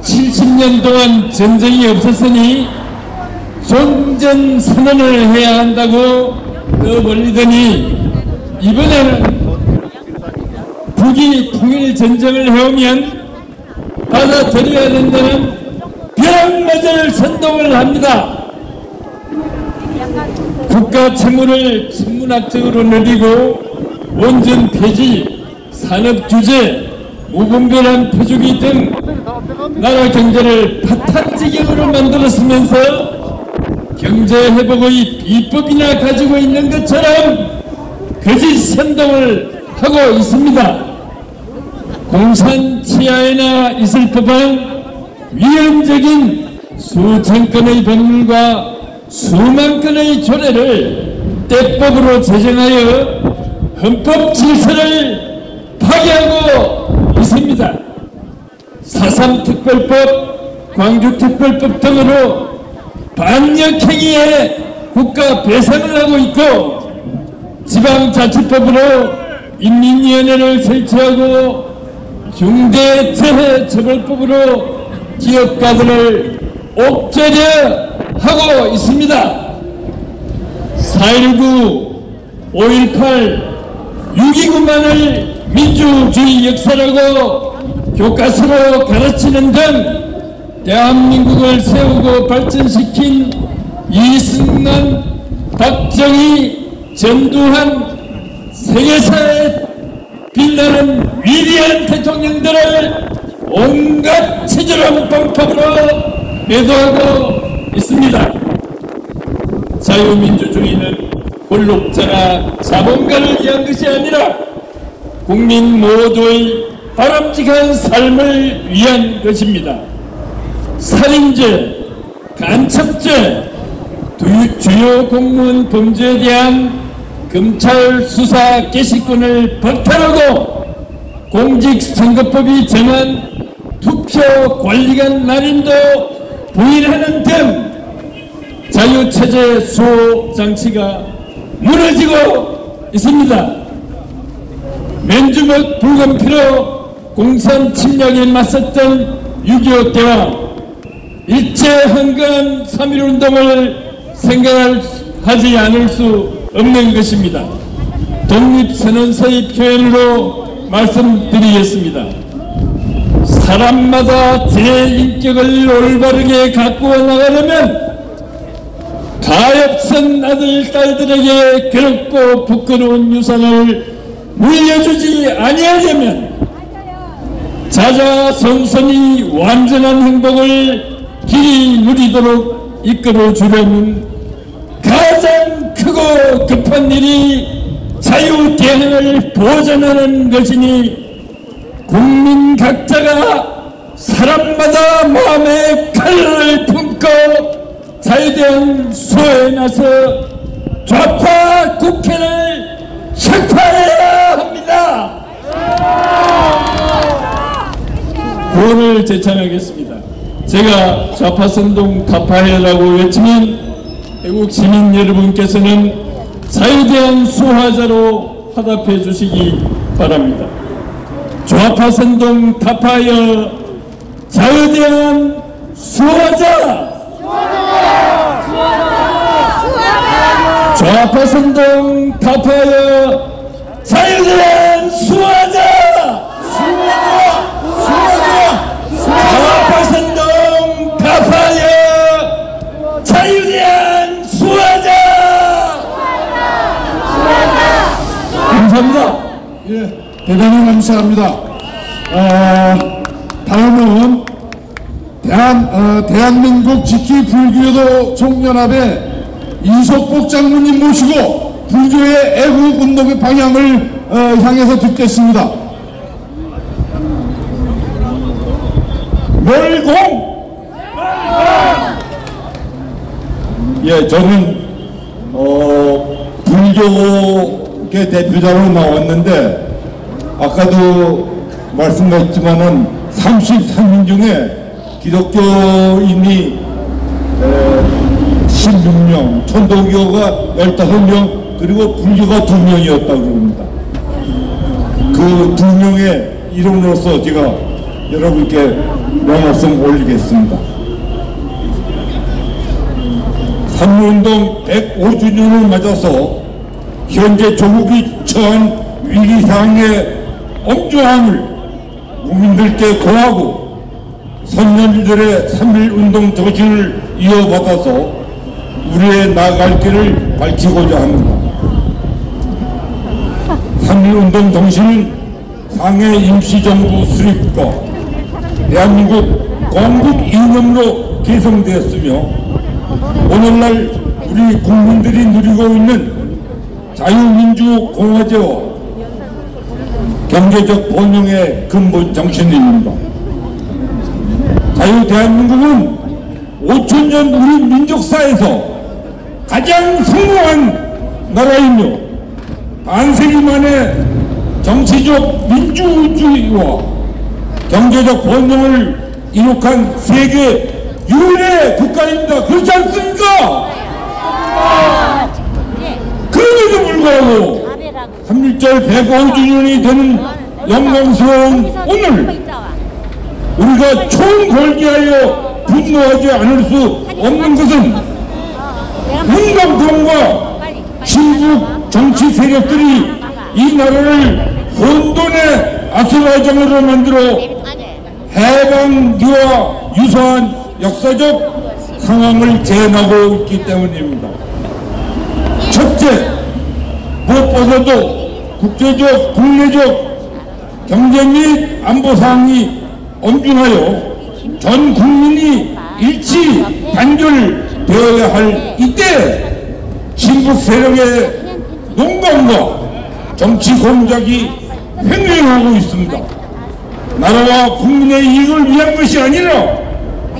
70년 동안 전쟁이 없었으니 종전선언을 해야 한다고 떠벌리더니 이번에는 북이 통일전쟁을 해오면 받아들여야 된다는 벼락맞을 선동을 합니다. 국가 채무를 천문학적으로 늘리고 원전 폐지, 산업 규제, 무분별한 표주기 등 나라 경제를 파탄지경으로 만들었으면서 경제 회복의 비법이나 가지고 있는 것처럼 거짓 선동을 하고 있습니다. 공산 치하에나 있을 법한 위헌적인 수천 건의 법률과 수만 건의 조례를 때법으로 제정하여 헌법 질서를 파괴하고 있습니다. 4.3 특별법, 광주특별법 등으로 반역행위에 국가 배상을 하고 있고 지방자치법으로 인민위원회를 설치하고 중대재해처벌법으로 기업가들을 옥죄려 하고 있습니다. 4.19, 5.18, 6.29만을 민주주의 역사라고 교과서로 가르치는 등 대한민국을 세우고 발전시킨 이승만, 박정희, 전두환 세계사에 빛나는 위대한 대통령들을 온갖 체질한 방법으로 매도하고 있습니다. 자유민주주의는 권력자나 자본가를 위한 것이 아니라 국민 모두의 바람직한 삶을 위한 것입니다. 살인죄, 간첩죄, 주요 공무원 범죄에 대한 검찰 수사 개시권을 박탈하고 공직선거법이 정한 투표 관리관 날인도 부인하는 등 자유체제 수호 장치가 무너지고 있습니다. 맨주먹 불검피로 공산 침략에 맞섰던 6.25 때와 일제 한가한 3.1운동을 생각하지 않을 수 없는 것입니다. 독립선언서의 표현으로 말씀드리겠습니다. 사람마다 제 인격을 올바르게 가꾸어 나가려면 가엾은 아들, 딸들에게 괴롭고 부끄러운 유산을 물려주지 아니하려면 자자손손이 완전한 행복을 길이 누리도록 이끌어주려면 가장 크고 급한 일이 자유대항을 보존하는 것이니 국민 각자가 사람마다 마음의 칼날을 품고 자유대항 수호에 나서 좌파 국회를 혁파해야 합니다. 구호를 제창하겠습니다. 제가 좌파선동 타파해라고 외치면 애국 시민 여러분께서는 자유대항 수호자로 화답해 주시기 바랍니다. 좌파선동 타파하여 자유대항 수호자! 좌파선동 타파하여 자유대항 수호자! 좌파선동 타파하여 자유대항 수호자! 감사합니다. 예, 대단히 감사합니다. 다음은 대한민국 지키 불교도 총연합의 이석복 장로님 모시고 불교의 애국운동의 방향을 향해서 듣겠습니다. 멸공! 예, 저는 불교계 대표자로 나왔는데 아까도 말씀했지만은 33인 중에 기독교인이 16명, 천도교가 15명, 그리고 불교가 2명이었다고 합니다. 그 2명의 이름으로서 제가 여러분께 명함씀 올리겠습니다. 3.1운동 105주년을 맞아서 현재 조국이 처한 위기상황의 엄중함을 국민들께 고하고 선녀들의 3.1운동 정신을 이어받아서 우리의 나아갈 길을 밝히고자 합니다. 3.1운동 정신은 상해 임시정부 수립과 대한민국 건국 이념으로 개성되었으며 오늘날 우리 국민들이 누리고 있는 자유민주공화제와 경제적 번영의 근본 정신입니다. 자유 대한민국은 5천년 우리 민족사에서 가장 성공한 나라이며 반세기 만에 정치적 민주주의와 경제적 번영을 이룩한 세계 유일의 국가입니다. 그렇지 않습니까? 그럼에도 불구하고 3.1절 105주년이 되는 영광스러운 오늘 우리가 총궐기하여 분노하지 않을 수 없는 것은 문광통과 친북 정치 세력들이 이 나라를 혼돈의 아수라장으로 만들어 해방기와 유사한 역사적 상황을 재현하고 있기 때문입니다. 첫째, 무엇보다도 국제적, 국내적 경제 및 안보 사항이 엄중하여 전 국민이 일치 단결되어야 할 이때 친북 세력의 농간과 정치 공작이 횡행하고 있습니다. 나라와 국민의 이익을 위한 것이 아니라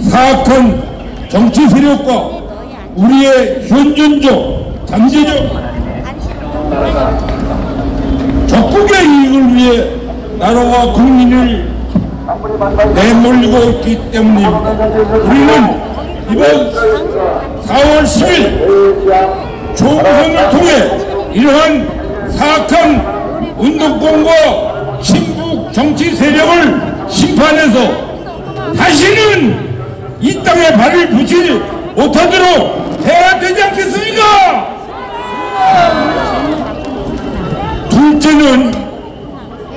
사악한 정치 세력과 우리의 현존적, 잠재적 적국의 이익을 위해 나라와 국민을 내몰리고 있기 때문입니다. 우리는 이번 4월 10일 총선을 통해 이러한 사악한 운동권과 친북 정치 세력을 심판해서 다시는 이 땅에 발을 붙이지 못하도록 해야 되지 않겠습니까? 둘째는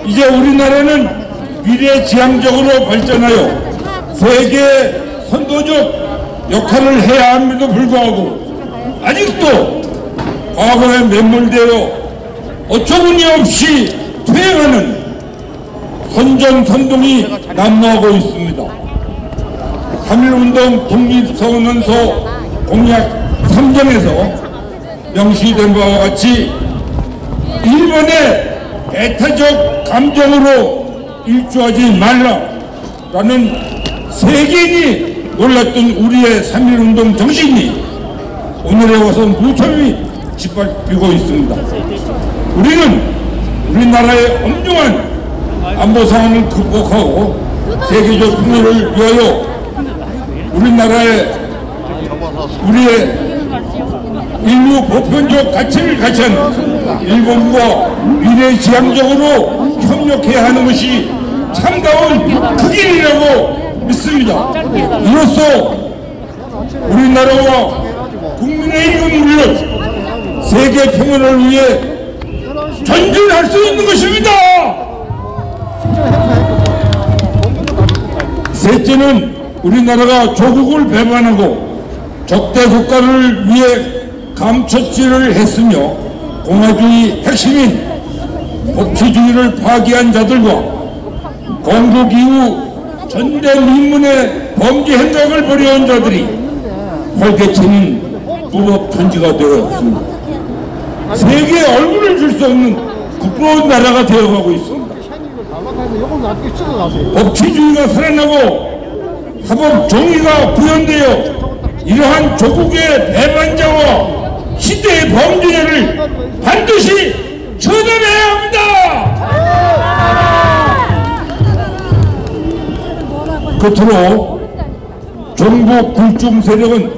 이제 우리나라는 미래지향적으로 발전하여 세계 선도적 역할을 해야 함에도 불구하고 아직도 과거에 매몰되어 어처구니없이 퇴행하는 선전선동이 난무하고 있습니다. 3.1운동 독립선언서 공약 3점에서 명시된 바와 같이 일본의 배타적 감정으로 일조하지 말라라는 세계인이 놀랐던 우리의 3.1운동 정신이 오늘에 와서 무참히 짓밟히고 있습니다. 우리는 우리나라의 엄중한 안보 상황을 극복하고 세계적 통일을 위하여 우리의 인류 보편적 가치를 가찬 일본과 미래지향적으로 협력해야 하는 것이 참다운 그 길이라고 믿습니다. 이로써 우리나라와 국민의 이익은 물론 세계 평화를 위해 전진할 수 있는 것입니다. 셋째는 우리나라가 조국을 배반하고 적대 국가를 위해 감초질을 했으며 공화주의 핵심인 법치주의를 파기한 자들과 건국 이후 전대미문의 범죄 행각을 벌여온 자들이 활개치는 무법 천지가 되었습니다. 세계에 얼굴을 줄 수 없는 부끄러운 나라가 되어가고 있습니다. 법치주의가 살아나고 사법 정의가 구현되어 이러한 조국의 배반자와 시대의 범죄를 반드시 처단해야 합니다. 끝으로 종북 굴중 세력은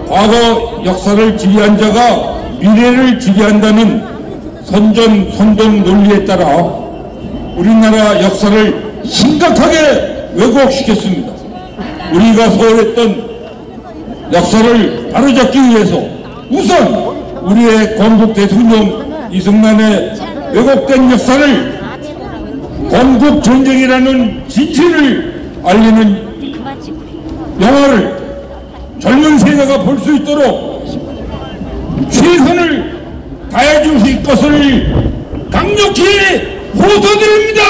과거 역사를 지배한 자가 미래를 지배한다는 선전 논리에 따라 우리나라 역사를 심각하게 왜곡시켰습니다. 우리가 소홀했던 역사를 바로잡기 위해서 우선 우리의 건국 대통령 이승만의 왜곡된 역사를 건국전쟁이라는 진실을 알리는 영화를 젊은 세대가 볼 수 있도록 최선을 다해줄 것을 강력히 호소드립니다.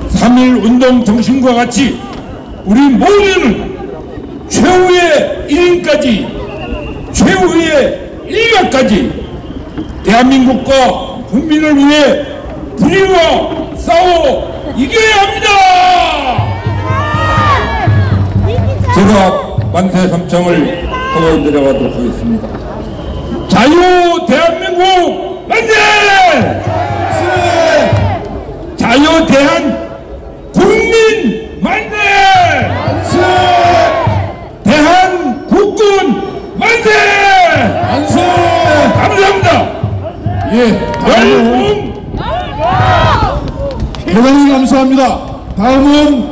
3.1 운동 정신과 같이 우리 모두는 최후의 1인까지 최후의 일각까지 대한민국과 국민을 위해 불의와 싸워 이겨야 합니다. 제가 만세 삼창을 하고 내려가도록 하겠습니다. 자유 대한민국 만세! 자유 대한 국민 만세! 대한 국군 만세! 감사합니다. 대단히 감사합니다. 다음은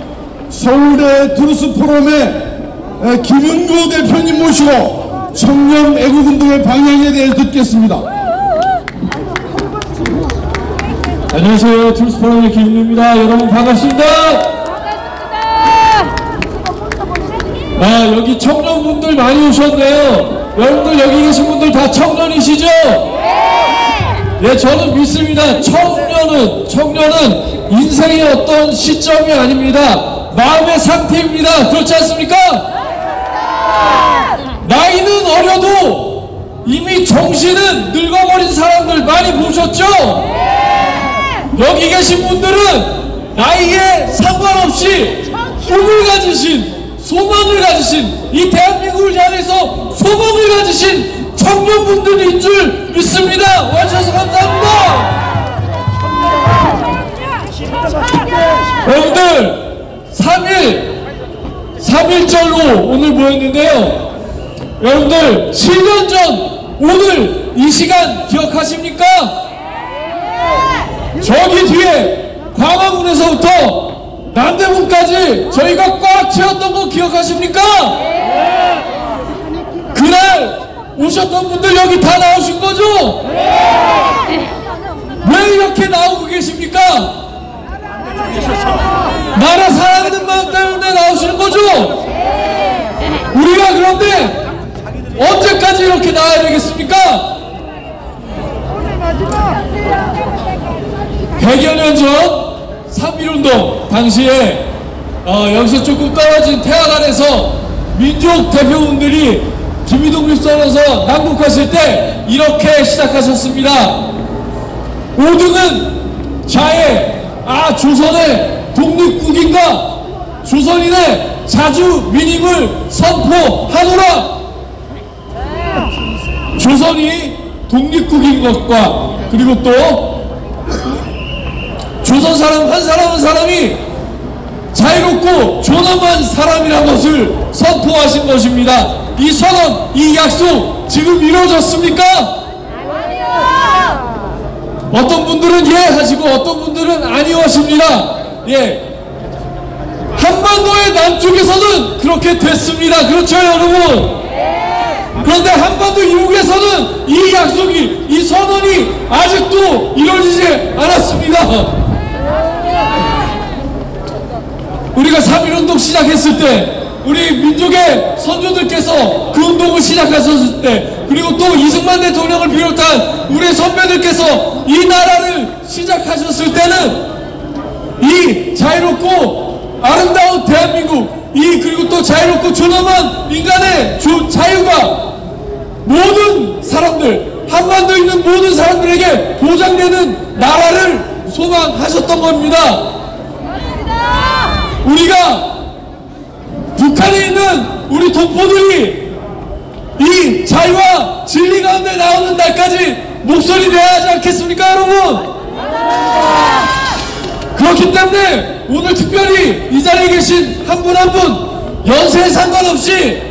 서울대 트루스 포럼의 김윤구 대표님 모시고 청년 애국운동의 방향에 대해 듣겠습니다. 안녕하세요. 트루스 포럼의 김윤구입니다. 여러분 반갑습니다. 여기 청년분들 많이 오셨네요. 여러분들 여기 계신 분들 다 청년이시죠? 네, 저는 믿습니다. 청년은 인생의 어떤 시점이 아닙니다. 마음의 상태입니다. 그렇지 않습니까? 나이는 어려도 이미 정신은 늙어버린 사람들 많이 보셨죠? 여기 계신 분들은 나이에 상관없이 꿈을 가지신, 소망을 가지신, 이 대한민국을 향해서 소망을 가지신 청년분들인 줄 믿습니다. 와주셔서 감사합니다. 여러분들 3.1절로 오늘 모였는데요. 여러분들 7년 전 오늘 이 시간 기억하십니까? 저기 뒤에 광화문에서부터 남대문까지 저희가 꽉 채웠던 거 기억하십니까? 그날 오셨던 분들 여기 다 나오신 거죠? 왜 이렇게 나오고 계십니까? 나라 사랑하는 마음 때문에 나오시는 거죠? 우리가 그런데 언제까지 이렇게 나와야 되겠습니까? 100여 년 전 3.1운동 당시에 여기서 조금 떨어진 태안 안에서 민족 대표분들이 김희동 밀선에서 낭독하실 때 이렇게 시작하셨습니다. 5등은 자해, 조선의 독립국인과 조선인의 자주민임을 선포하노라. 조선이 독립국인 것과 그리고 또 조선 사람 한 사람 한 사람이 자유롭고 존엄한 사람이라는 것을 선포하신 것입니다. 이 선언, 이 약속 지금 이루어졌습니까? 어떤 분들은 예 하시고 어떤 분들은 아니요 하십니다. 예, 한반도의 남쪽에서는 그렇게 됐습니다. 그렇죠 여러분? 그런데 한반도 이북에서는 이 약속이, 이 선언이 아직도 이루어지지 않았습니다. 우리가 3.1운동 시작했을 때, 우리 민족의 선조들께서 그 운동을 시작하셨을 때, 그리고 또 이승만 대통령을 비롯한 우리 선배들께서 이 나라를 시작하셨을 때는 이 자유롭고 아름다운 대한민국, 그리고 또 자유롭고 존엄한 인간의 자유가 모든 사람들, 한반도에 있는 모든 사람들에게 보장되는 나라를 소망하셨던 겁니다. 우리가 북한에 있는 우리 동포들이 이 자유와 진리 가운데 나오는 날까지 목소리 내야 하지 않겠습니까, 여러분? 그렇기 때문에 오늘 특별히 이 자리에 계신 한 분 한 분 연세에 상관없이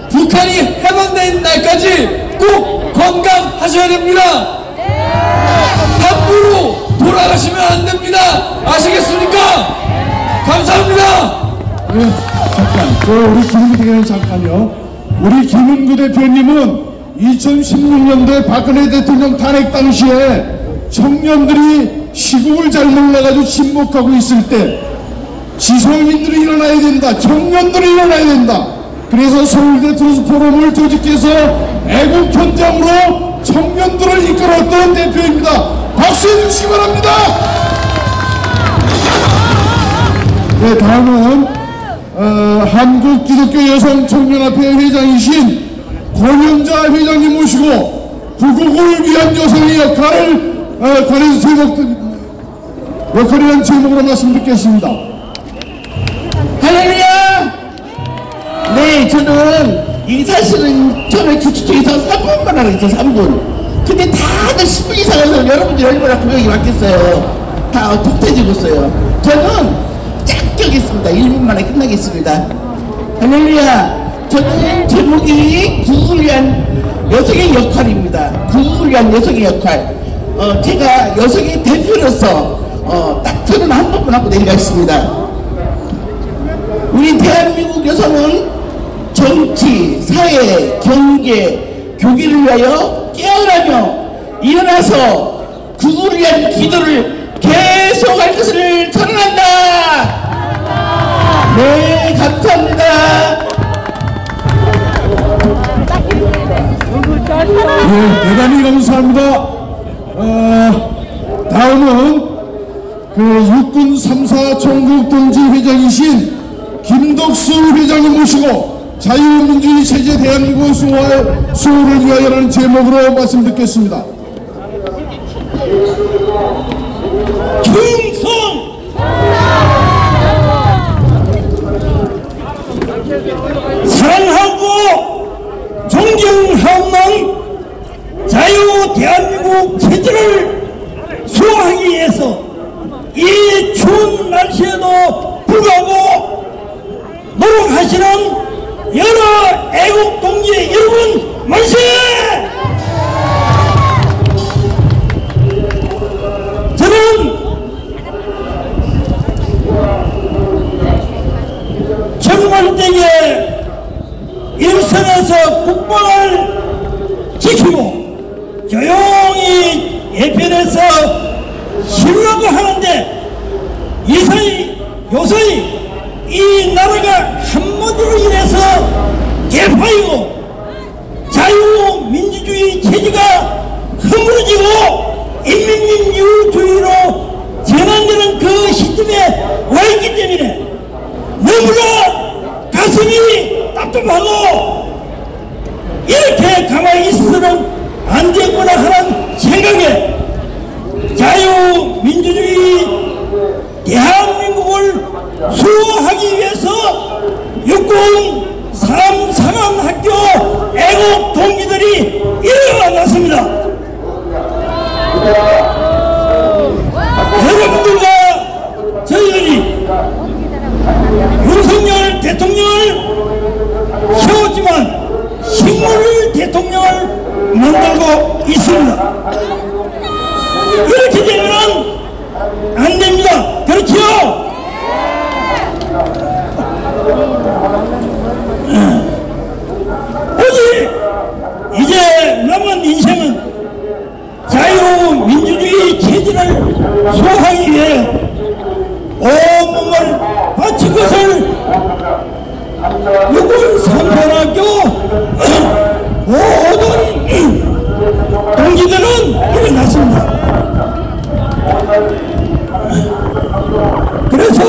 북한이 해방된 날까지 꼭 건강하셔야 됩니다. 함부로 돌아가시면 안 됩니다. 아시겠습니까? 감사합니다. 네, 잠깐. 우리 김은구 대표는 잠깐요. 우리 김은구 대표님은 2016년도에 박근혜 대통령 탄핵 당시에 청년들이 시국을 잘 몰라가지고 침묵하고 있을 때 지성인들이 일어나야 된다, 청년들이 일어나야 된다. 그래서 서울대 트루스 포럼을 조직해서 애국 현장으로 청년들을 이끌었던 대표입니다. 박수해 주시기 바랍니다. 네, 다음은 한국기독교여성청년합회 회장이신 권현자 회장님 모시고 구국을 위한 여성의 역할을 관해서 역할이라는 제목으로 말씀 듣겠습니다. 할렐루야! 네, 저는 사실은 처음에 주최에서 3분만 하고 있어, 3분. 근데 다들 10분 이상 해서 여러분들이 얼마나 구역이 많겠어요. 다 독해지고 있어요. 저는 짧게 하겠습니다. 1분 만에 끝나겠습니다. 할렐루야! 저는 제목이 구국을 위한 여성의 역할입니다. 구국을 위한 여성의 역할. 제가 여성의 대표로서 딱 저는 한 번만 하고 내려가겠습니다. 우리 대한민국 여성은 정치, 사회, 경제, 교기를 위하여 깨어나며 일어나서 구국을 위한 기도를 계속할 것을 선언한다. 네, 감사합니다. 네, 대단히 감사합니다. 다음은 육군 3사 전국동지 회장이신 김덕수 회장님 모시고 자유민주주의 체제 대한민국 수호를 위하여라는 제목으로 말씀 듣겠습니다. 충성! 사랑하고 존경하는 자유 대한민국 체제를 수호하기 위해서 이 추운 날씨에도 불구하고 노력하시는 여러 애국 동지 여러분 만세! 저는 정말 때에 일선에서 국방을 지키고 조용히 예편에서 쉬려고 하는데 요서히 이 나라가 한마디로 인해서 개파이고 자유민주주의 체제가 허물어지고 인민민주주의로 전환되는 그 시점에 와 있기 때문에 너무나 가슴이 답답하고 이렇게 가만히 있어서는 안 되구나 하는 생각에 자유민주주의 대한민국을 수호하기 위해서 육군 3사관학교 애국 동지들이 일어났습니다. 여러분들과 저희들이 윤석열 대통령을 세웠지만 식물 대통령을 만들고 있습니다. 이렇게 되면은 안 됩니다. 그렇지요? 오직 이제 남은 인생은 자유민주주의 체제를 수호하기 위해 온몸을 바칠 것을 육군 3사관학교 모든 동지들은 일어났습니다. 그래서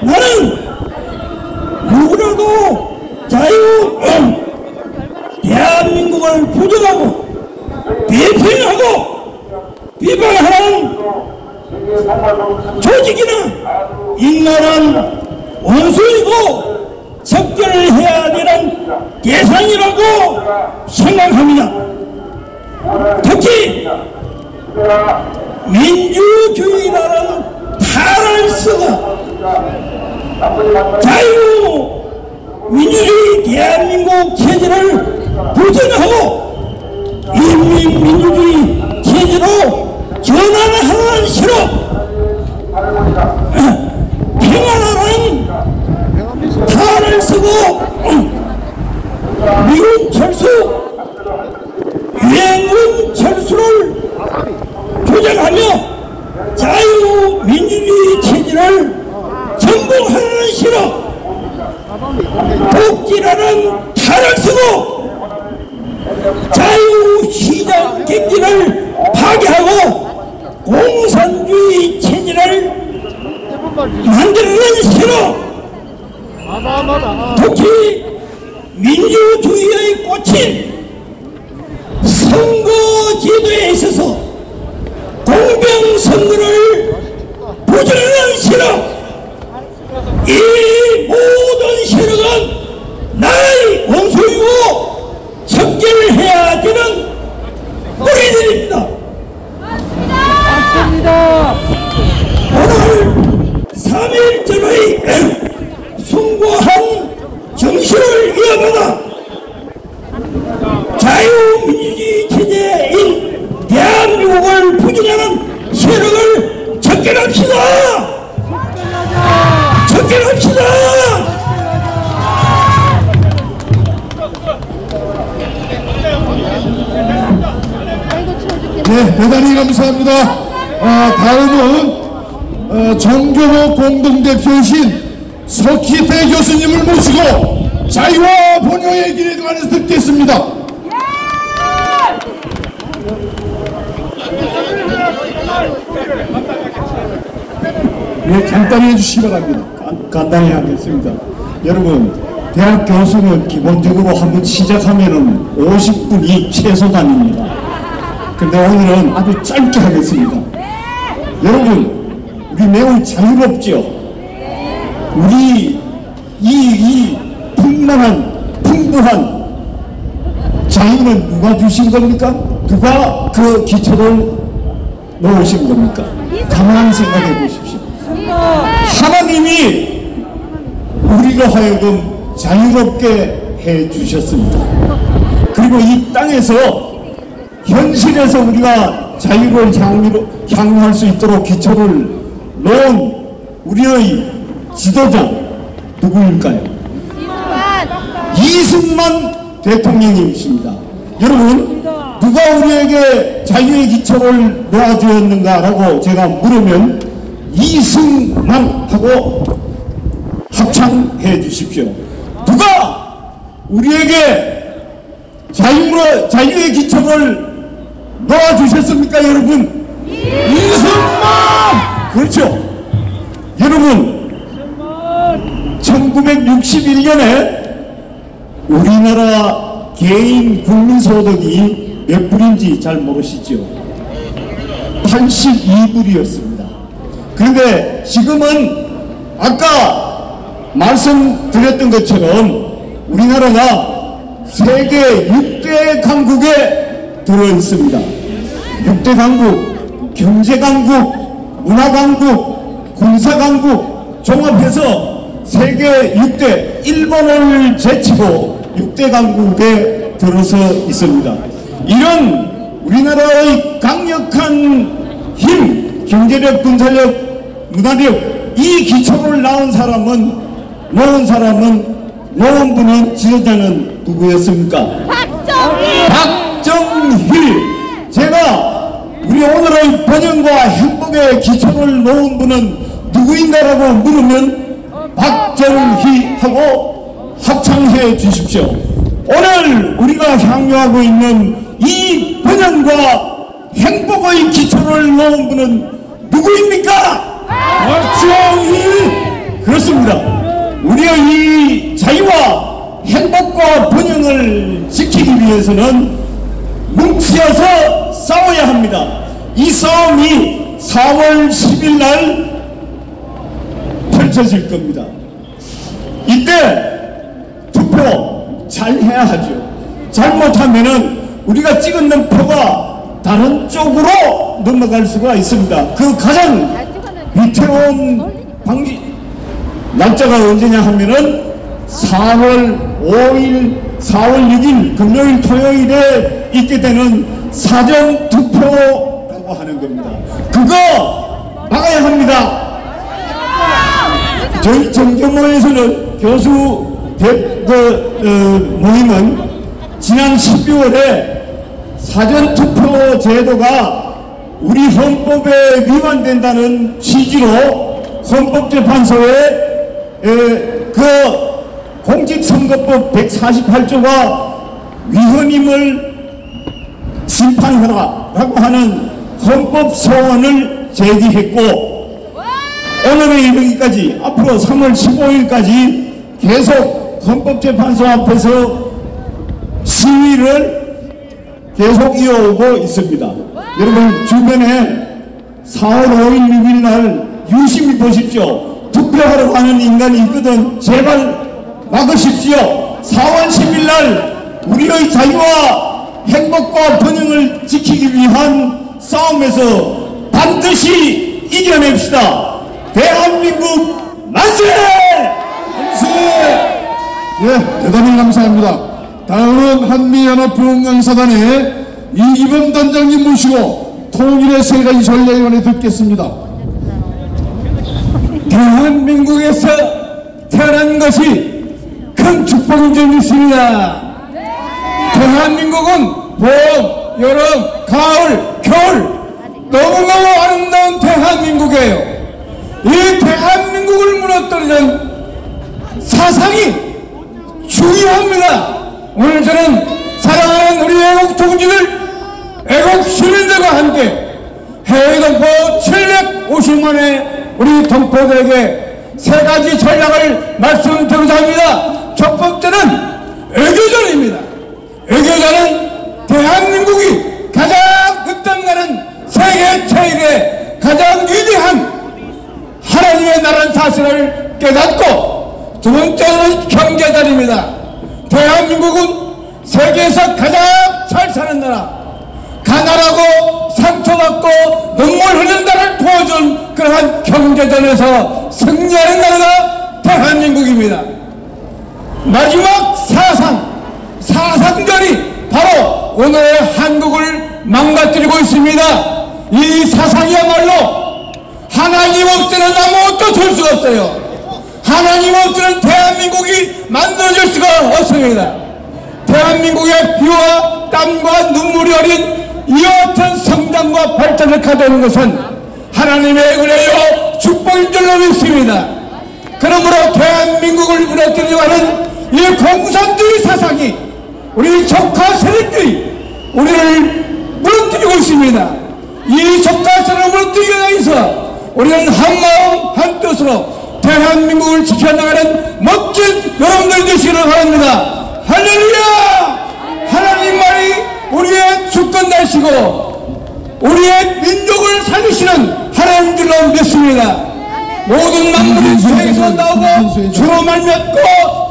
나는 누구라도 대한민국을 비평하고 비방하는 조직이나 인간은 원수이고 적절해야 되는 대상이라고 생각합니다. 특히 민주주의라는 탈을 쓰고 자유민주주의 대한민국 체제를 부정하고 인민민주주의 체제로 전환하는 시로 평화라는 탈을 쓰고 미군 철수, 유엔군 철수를 조장하며 자유민주주의 체제를 전복하는 시로 복지라는 탈을 쓰고 자유시장 경제를 파괴하고 공산주의 체제를 만들어낸 시로 특히 민주주의의 꽃인 선거제도에 있어서 공정선거를 부정하는 시로 이 모든 세력은 나의 원수이고 적절해야 되는 우리들입니다. 맞습니다. 오늘 3일 전의 숭고한 정신을 이어받아 자유민주주의 체제인 대한민국을 부정하는 세력을 적결합시다. 적결합시다. 네, 대단히 감사합니다. 다음은 정교모 공동대표이신 석희태 교수님을 모시고 자유와 번영의 길에 관해서 듣겠습니다. 네, 간단히 해주시기 바랍니다. 간단히 하겠습니다. 여러분, 대학 교수는 기본적으로 한번 시작하면은 50분이 최소단입니다. 근데 오늘은 아주 짧게 하겠습니다. 여러분, 우리 매우 자유롭죠? 우리 이 풍부한 자유는 누가 주신 겁니까? 누가 그 기초를 놓으신 겁니까? 가만히 생각해 보십시오. 하나님이 우리가 하여금 자유롭게 해 주셨습니다. 그리고 이 땅에서 현실에서 우리가 자유를 향유할 수 있도록 기초를 놓은 우리의 지도자 누구일까요? 이승만 대통령님이십니다. 여러분, 누가 우리에게 자유의 기초를 놓아주었는가라고 제가 물으면 이승만하고 합창해 주십시오. 누가 우리에게 자유의 기초를 놓아주셨습니까, 여러분? 이승만! 그렇죠. 여러분, 1961년에 우리나라 개인 국민소득이 몇 불인지 잘 모르시죠? 82불이었습니다. 그런데 지금은 아까 말씀드렸던 것처럼 우리나라가 세계 6대 강국에 들어 있습니다. 6대 강국, 경제 강국, 문화 강국, 군사 강국 종합해서 세계 6대, 일본을 제치고 6대 강국에 들어서 있습니다. 이런 우리나라의 강력한 힘, 경제력, 군사력, 문화력, 이 기초를 놓은 분은 지도자는 누구였습니까? 박정희! 제가 우리 오늘의 번영과 행복의 기초를 놓은 분은 누구인가라고 물으면 박정희하고 합창해 주십시오. 오늘 우리가 향유하고 있는 이 번영과 행복의 기초를 놓은 분은 누구입니까? 박정희! 그렇습니다. 우리의 이 자유와 행복과 번영을 지키기 위해서는 뭉치어서 싸워야 합니다. 이 싸움이 4월 10일 날 펼쳐질 겁니다. 이때 투표 잘 해야 하죠. 잘못하면은 우리가 찍은 표가 다른 쪽으로 넘어갈 수가 있습니다. 그 가장 위태로운 방지 날짜가 언제냐 하면은 4월 5일, 4월 6일 금요일 토요일에 있게 되는 사전 투표라고 하는 겁니다. 그거 막아야 합니다. 저희 정경모에서는 교수 모임은 지난 12월에 사전투표 제도가 우리 헌법에 위반된다는 취지로 헌법재판소에 그 공직선거법 148조가 위헌임을 심판하라라고 하는 헌법 소원을 제기했고, 오늘에 이르기까지 앞으로 3월 15일까지 계속 헌법재판소 앞에서 시위를 계속 이어오고 있습니다. 여러분 주변에 4월 5일 6일 날 유심히 보십시오. 투표하러 가는 인간이 있거든. 제발 막으십시오. 4월 10일 날 우리의 자유와 행복과 번영을 지키기 위한 싸움에서 반드시 이겨냅시다. 대한민국 만세! 만세! 예, 대단히 감사합니다. 다음은 한미연합부흥강사단의 이기범 단장님 모시고 통일의 세 가지 전략에 관해 듣겠습니다. 대한민국에서 태어난 것이 큰 축복인 줄 믿습니다. 대한민국은 봄, 여름, 가을, 겨울 너무너무 아름다운 대한민국이에요. 이 대한민국을 무너뜨리는 사상이 중요합니다. 오늘 저는 사랑하는 우리 애국 동지들, 애국 시민들과 함께 해외 동포 750만의 우리 동포들에게 세 가지 전략을 말씀드리고자 합니다. 첫 번째는 외교전입니다. 외교전은 대한민국이 가장 으뜸가는 세계 최일의 가장 위대한 하나님의 나라는 사실을 깨닫고, 두 번째는 경제전입니다. 대한민국은 세계에서 가장 잘 사는 나라, 가난하고 상처받고 눈물 흘리는 나라를 보여준 그러한 경제전에서 승리하는 나라가 대한민국입니다. 마지막 사상전이 바로 오늘의 한국을 망가뜨리고 있습니다. 이 사상이야말로 하나님 없이는 아무것도 될 수가 없어요. 하나님 없이는 대한민국이 만들어질 수가 없습니다. 대한민국의 피와 땀과 눈물이 어린 이와 같은 성장과 발전을 가져오는 것은 하나님의 은혜요 축복인 줄로 믿습니다. 그러므로 대한민국을 무너뜨리려고 하는 이 공산주의 사상이 우리 적화 세력들이 우리를 무너뜨리고 있습니다. 이 적화 세력을 무너뜨리기 위해서 우리는 한마음 한뜻으로 대한민국을 지켜나가는 멋진 여러분들 되시기를 바랍니다. 할렐루야! 하나님만이 우리의 주권 되시고 우리의 민족을 살리시는 하나님 줄로 믿습니다. 모든 만물이 죄에서 나오고 주로 말미암고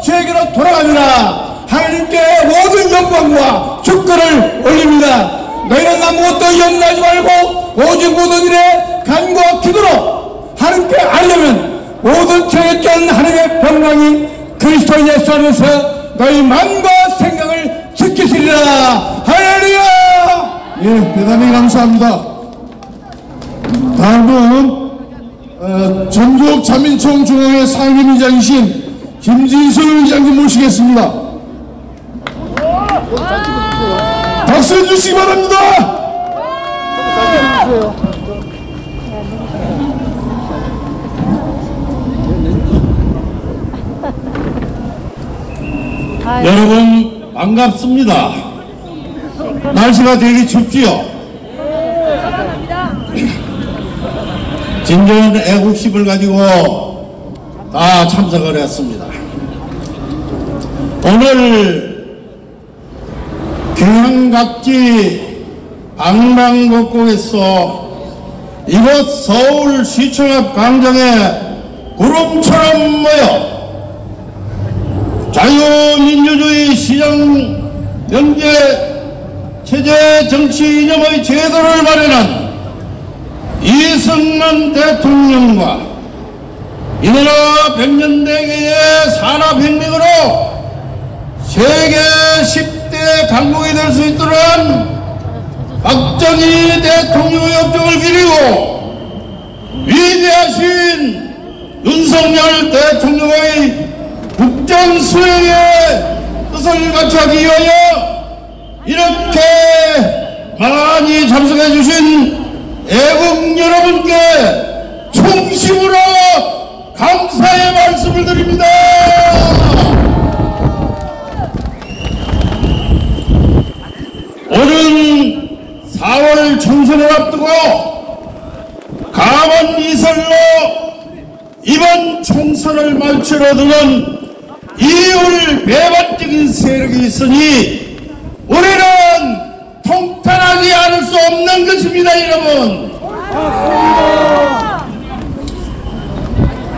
죄에게로 돌아갑니다. 하나님께 모든 영광과 주권을 올립니다. 너희는 아무것도 염려하지 말고 오직 모든 일에 간구와 기도로 하나님께 알려면 모든 죄에 쫓는 하나님의 평강이 그리스도 예수 안에서 너희 마음과 생각을 지키시리라. 할렐루야! 예, 대단히 감사합니다. 다음은 전국 자민청 중앙회 상임의장이신 김진술 의장님 모시겠습니다. 박수 주시기 바랍니다. 여러분 반갑습니다. 날씨가 되게 춥지요. 진정한 애국심을 가지고 다 참석을 했습니다. 오늘 경양각지 방방곡곡에서 이곳 서울시청 앞 광장에 구름처럼 모여 자유민주주의 시장 경제 체제 정치 이념의 제도를 마련한 이승만 대통령과 이 나라 100년대계의 산업혁명으로 세계 10대 강국이 될 수 있도록 박정희 대통령의 업적을 기리고 위대하신 윤석열 대통령의 국정 수행의 뜻을 갖추기 위하여 이렇게 많이 참석해 주신 애국 여러분께衷심으로 감사의 말씀을 드립니다. 오는 4월 총선을 앞두고 강한 이설로 이번 총선을 말초로 두는 이율 배반적인 세력이 있으니 우리는 통탄하지 않을 수 없는 것입니다. 여러분,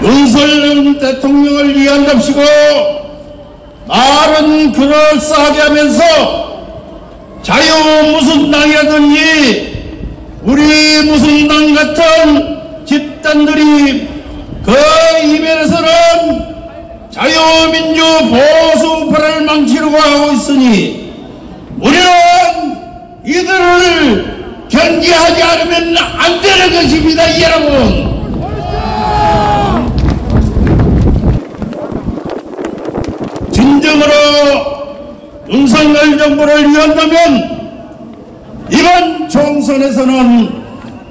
윤석열 대통령을 위한답시고 말은 그럴싸하게 하면서 자유 무슨 당이라든지 우리 무슨 당 같은 집단들이 그 이면에서는 자유민주 보수파를 망치려고 하고 있으니 우리는 이들을 견제하지 않으면 안 되는 것입니다. 여러분, 진정으로 윤석열 정부를 위한다면 이번 총선에서는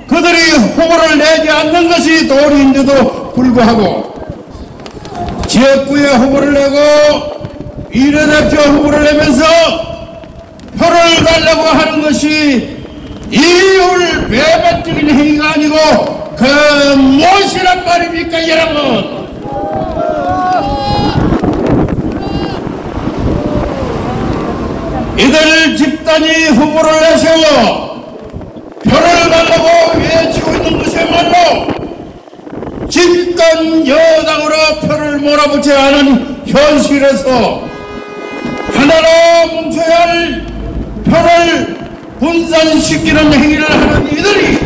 그들이 후보를 내지 않는 것이 도리인데도 불구하고 지역구에 후보를 내고 비례대표 후보를 내면서 표를 달라고 하는 것이 이율 배반적인 행위가 아니고 그 무엇이란 말입니까 여러분? 이들 집단이 후보를 내세워 표를 달라고 외치고 있는 것이야말로 집단 여당으로 표를 몰아붙여야 하는 현실에서 하나로 뭉쳐야 할 표를 분산시키는 행위를 하는 이들이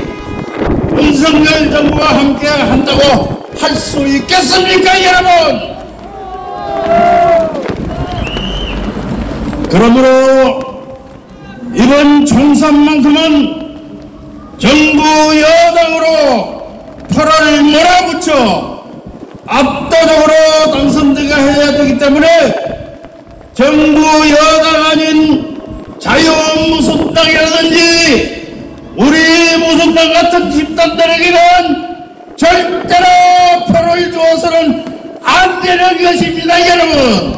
윤석열 정부와 함께 한다고 할 수 있겠습니까 여러분? 그러므로 이번 총선만큼은 정부 여당으로 표를 몰아붙여 압도적으로 당선되게 해야 되기 때문에 정부 여당 아닌 자유무슨당이라든지 우리 무슨당 같은 집단들에게는 절대로 표를 주어서는 안 되는 것입니다 여러분.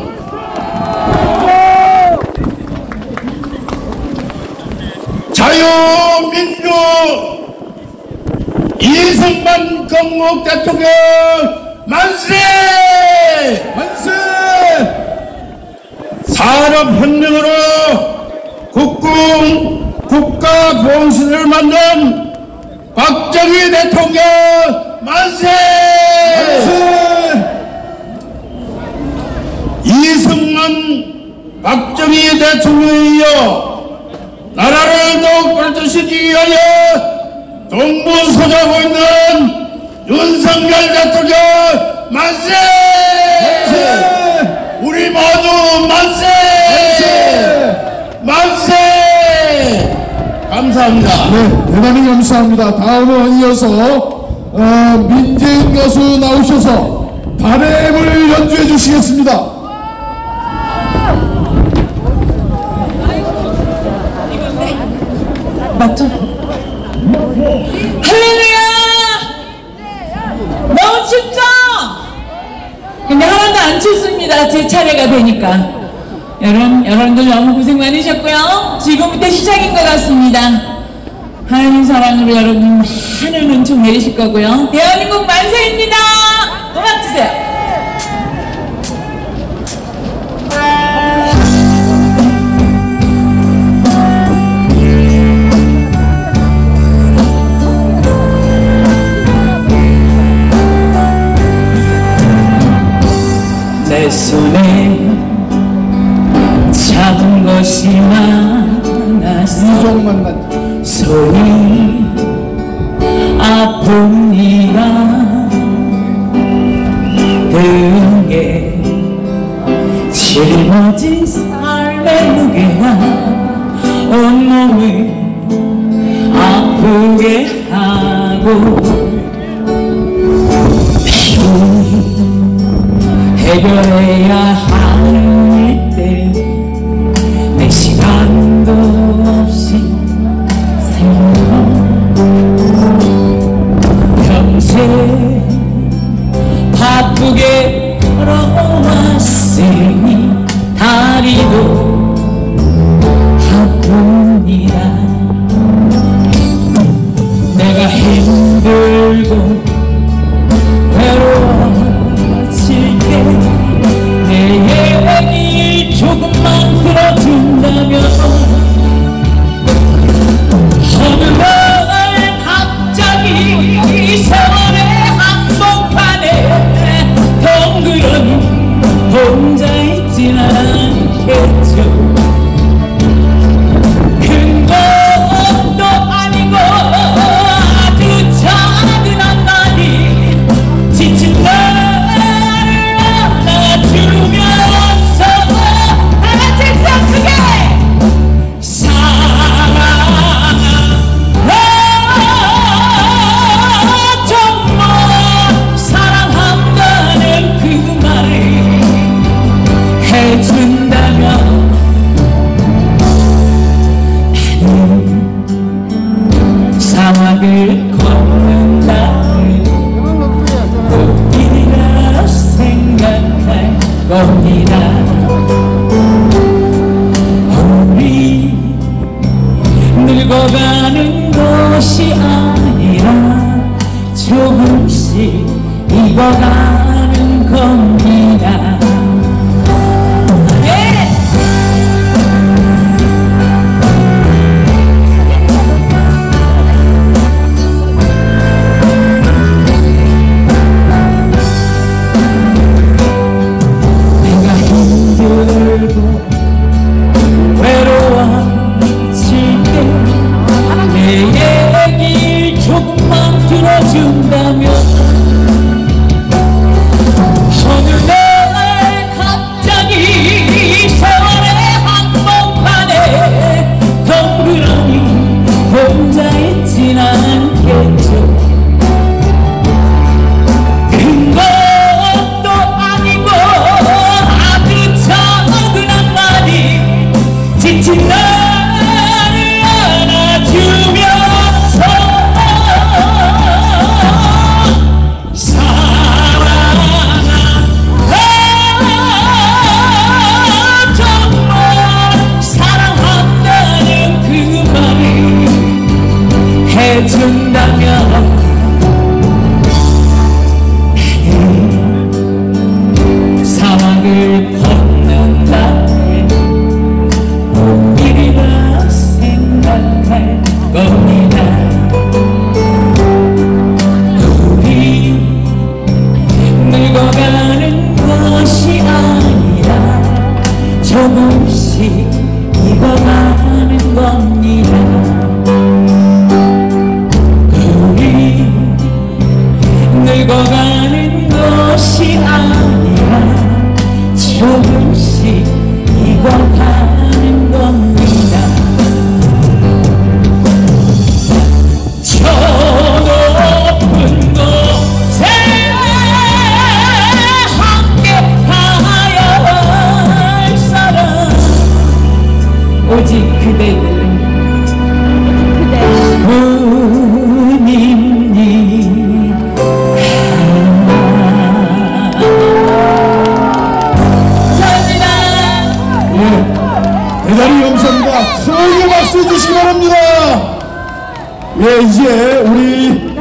자유민주 이승만 건국 대통령 만세! 만세! 산업혁명으로 국군 국가보훈시설을 만든 박정희 대통령 만세! 만세! 이승만 박정희 대통령에 이어 나라를 더욱 발전시키기 위하여 동분서주하고 있는 윤석열 대통령 만세! 만세! 우리 모두 만세! 만세! 만세! 감사합니다. 네, 대단히 감사합니다. 다음은 이어서 민재인 가수 나오셔서 바램을 연주해 주시겠습니다. 맞죠? 할렐루야! 너무 춥죠? 근데 하나도 안 춥습니다. 제 차례가 되니까. 여러분들 너무 고생 많으셨고요. 지금부터 시작인 것 같습니다. 하나님 사랑으로 여러분 많은 은총 내리실 거고요. 대한민국 만세입니다. 음악 주세요. 내 손에 잡은 것이 많아서 손이 아픕니다. 등에 짊어진 삶의 무게가 온몸을 아프게 하고 해결해야 하는 일들 내 시간도 없이 평생 바쁘게 걸어왔으니 다리도 아픕니다. 내가 힘들고 외로워질 때 내 얘기 조금만 들어준다면 어느 날 갑자기 세월의 한복판에 덩그러니 혼자 있진 않겠죠. 큰 것도 아니고 아주 작은 한마디 지친 나를 안아주면서 다같이 크게 정말 사랑한다는 그 말을 해준다면 사막을 걷는다는 꽃길이라 생각할 겁니다. 우리 늙어가는 것이 아니라 조금씩 익어가는 겁니다. 들어준다면 어느 날 갑자기 세월의 한복판에 덩그러니 혼자 있진 않겠죠. 큰 것도 아니고 아주 작은 한마디 지친 나를 안아주면서 해준다면 사막을 걷는다면 일이라 생각할 겁니다. 우리 늙어가는 것이 아니라 조금씩 익어가는 겁니다. 늙어가는 것이 아니라 조금씩 익어가는 겁니다. 저 높은 곳에 함께 가야 할 사람 오직 그대를 대단히 감사합니다. 크게 박수 주시기 바랍니다. 예, 이제 우리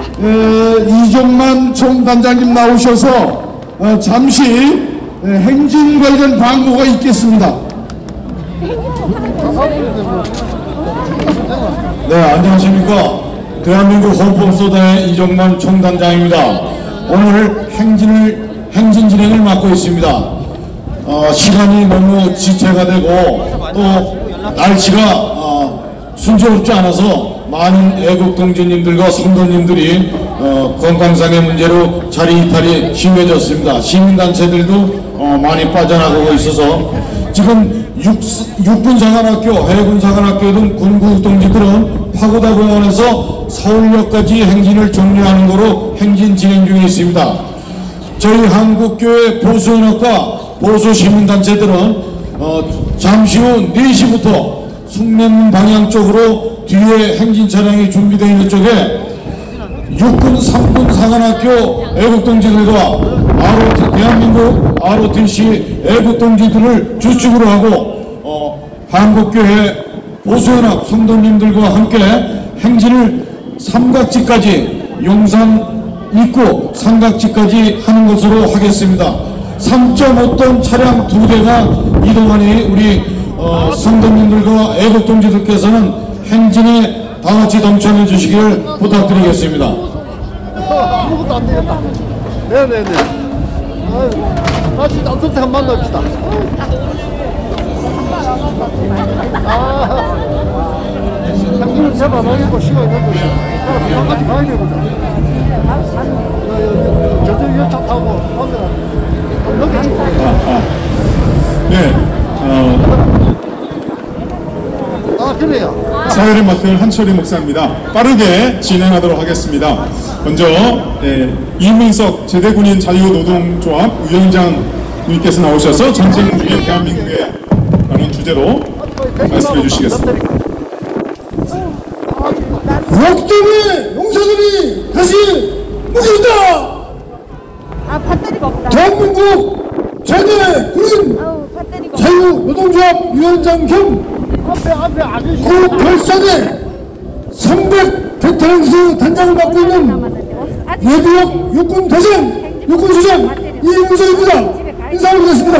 이종만 총단장님 나오셔서 잠시 행진 관련 광고가 있겠습니다. 네, 안녕하십니까. 대한민국 헌법소단의 이종만 총단장입니다. 오늘 행진 진행을 맡고 있습니다. 시간이 너무 지체가 되고 또 날씨가 순조롭지 않아서 많은 애국동지님들과 성도님들이 건강상의 문제로 자리 이탈이 심해졌습니다. 시민단체들도 많이 빠져나가고 있어서 지금 육군사관학교, 해군사관학교 등 군국동지들은 파고다공원에서 서울역까지 행진을 종료하는 거로 행진 진행 중에 있습니다. 저희 한국교회 보수연합과 보수시민단체들은 잠시 후 4시부터 숭례문 방향 쪽으로 뒤에 행진 차량이 준비되어 있는 쪽에 육군 3군 사관학교 애국동지들과 대한민국 ROTC 애국동지들을 주축으로 하고 한국교회 보수연합 성도님들과 함께 행진을 삼각지까지 용산 입구 삼각지까지 하는 것으로 하겠습니다. 3.5톤 차량 2대가 이동하니 우리 성도님들과 애국동지들께서는 행진에 다같이 동참해 주시기를 부탁드리겠습니다. 아무것도 안 되겠다. 네네네. 같이 남성태 한번 만납시다. 장기는 제발 망했고 시간이 있는데 한까지 가야 되거든. 저쪽 열차 타고 네. 그래요. 사회를 맡을 한철희 목사입니다. 빠르게 진행하도록 하겠습니다. 먼저 이문석 제대군인 자유노동조합 위원장님께서 나오셔서 전쟁 중인 대한민국에 라는 주제로 말씀해 주시겠습니다. 역대의 용사들이 다시 묵인다. 대한민국 제대군인 자유노동조합 위원장 겸 구별사대 300 베테랑스 단장을 맡고 있는 예비역 육군대장 육군수장 이문석입니다. 인사를 드렸습니다.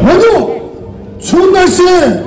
먼저 추운 날씨에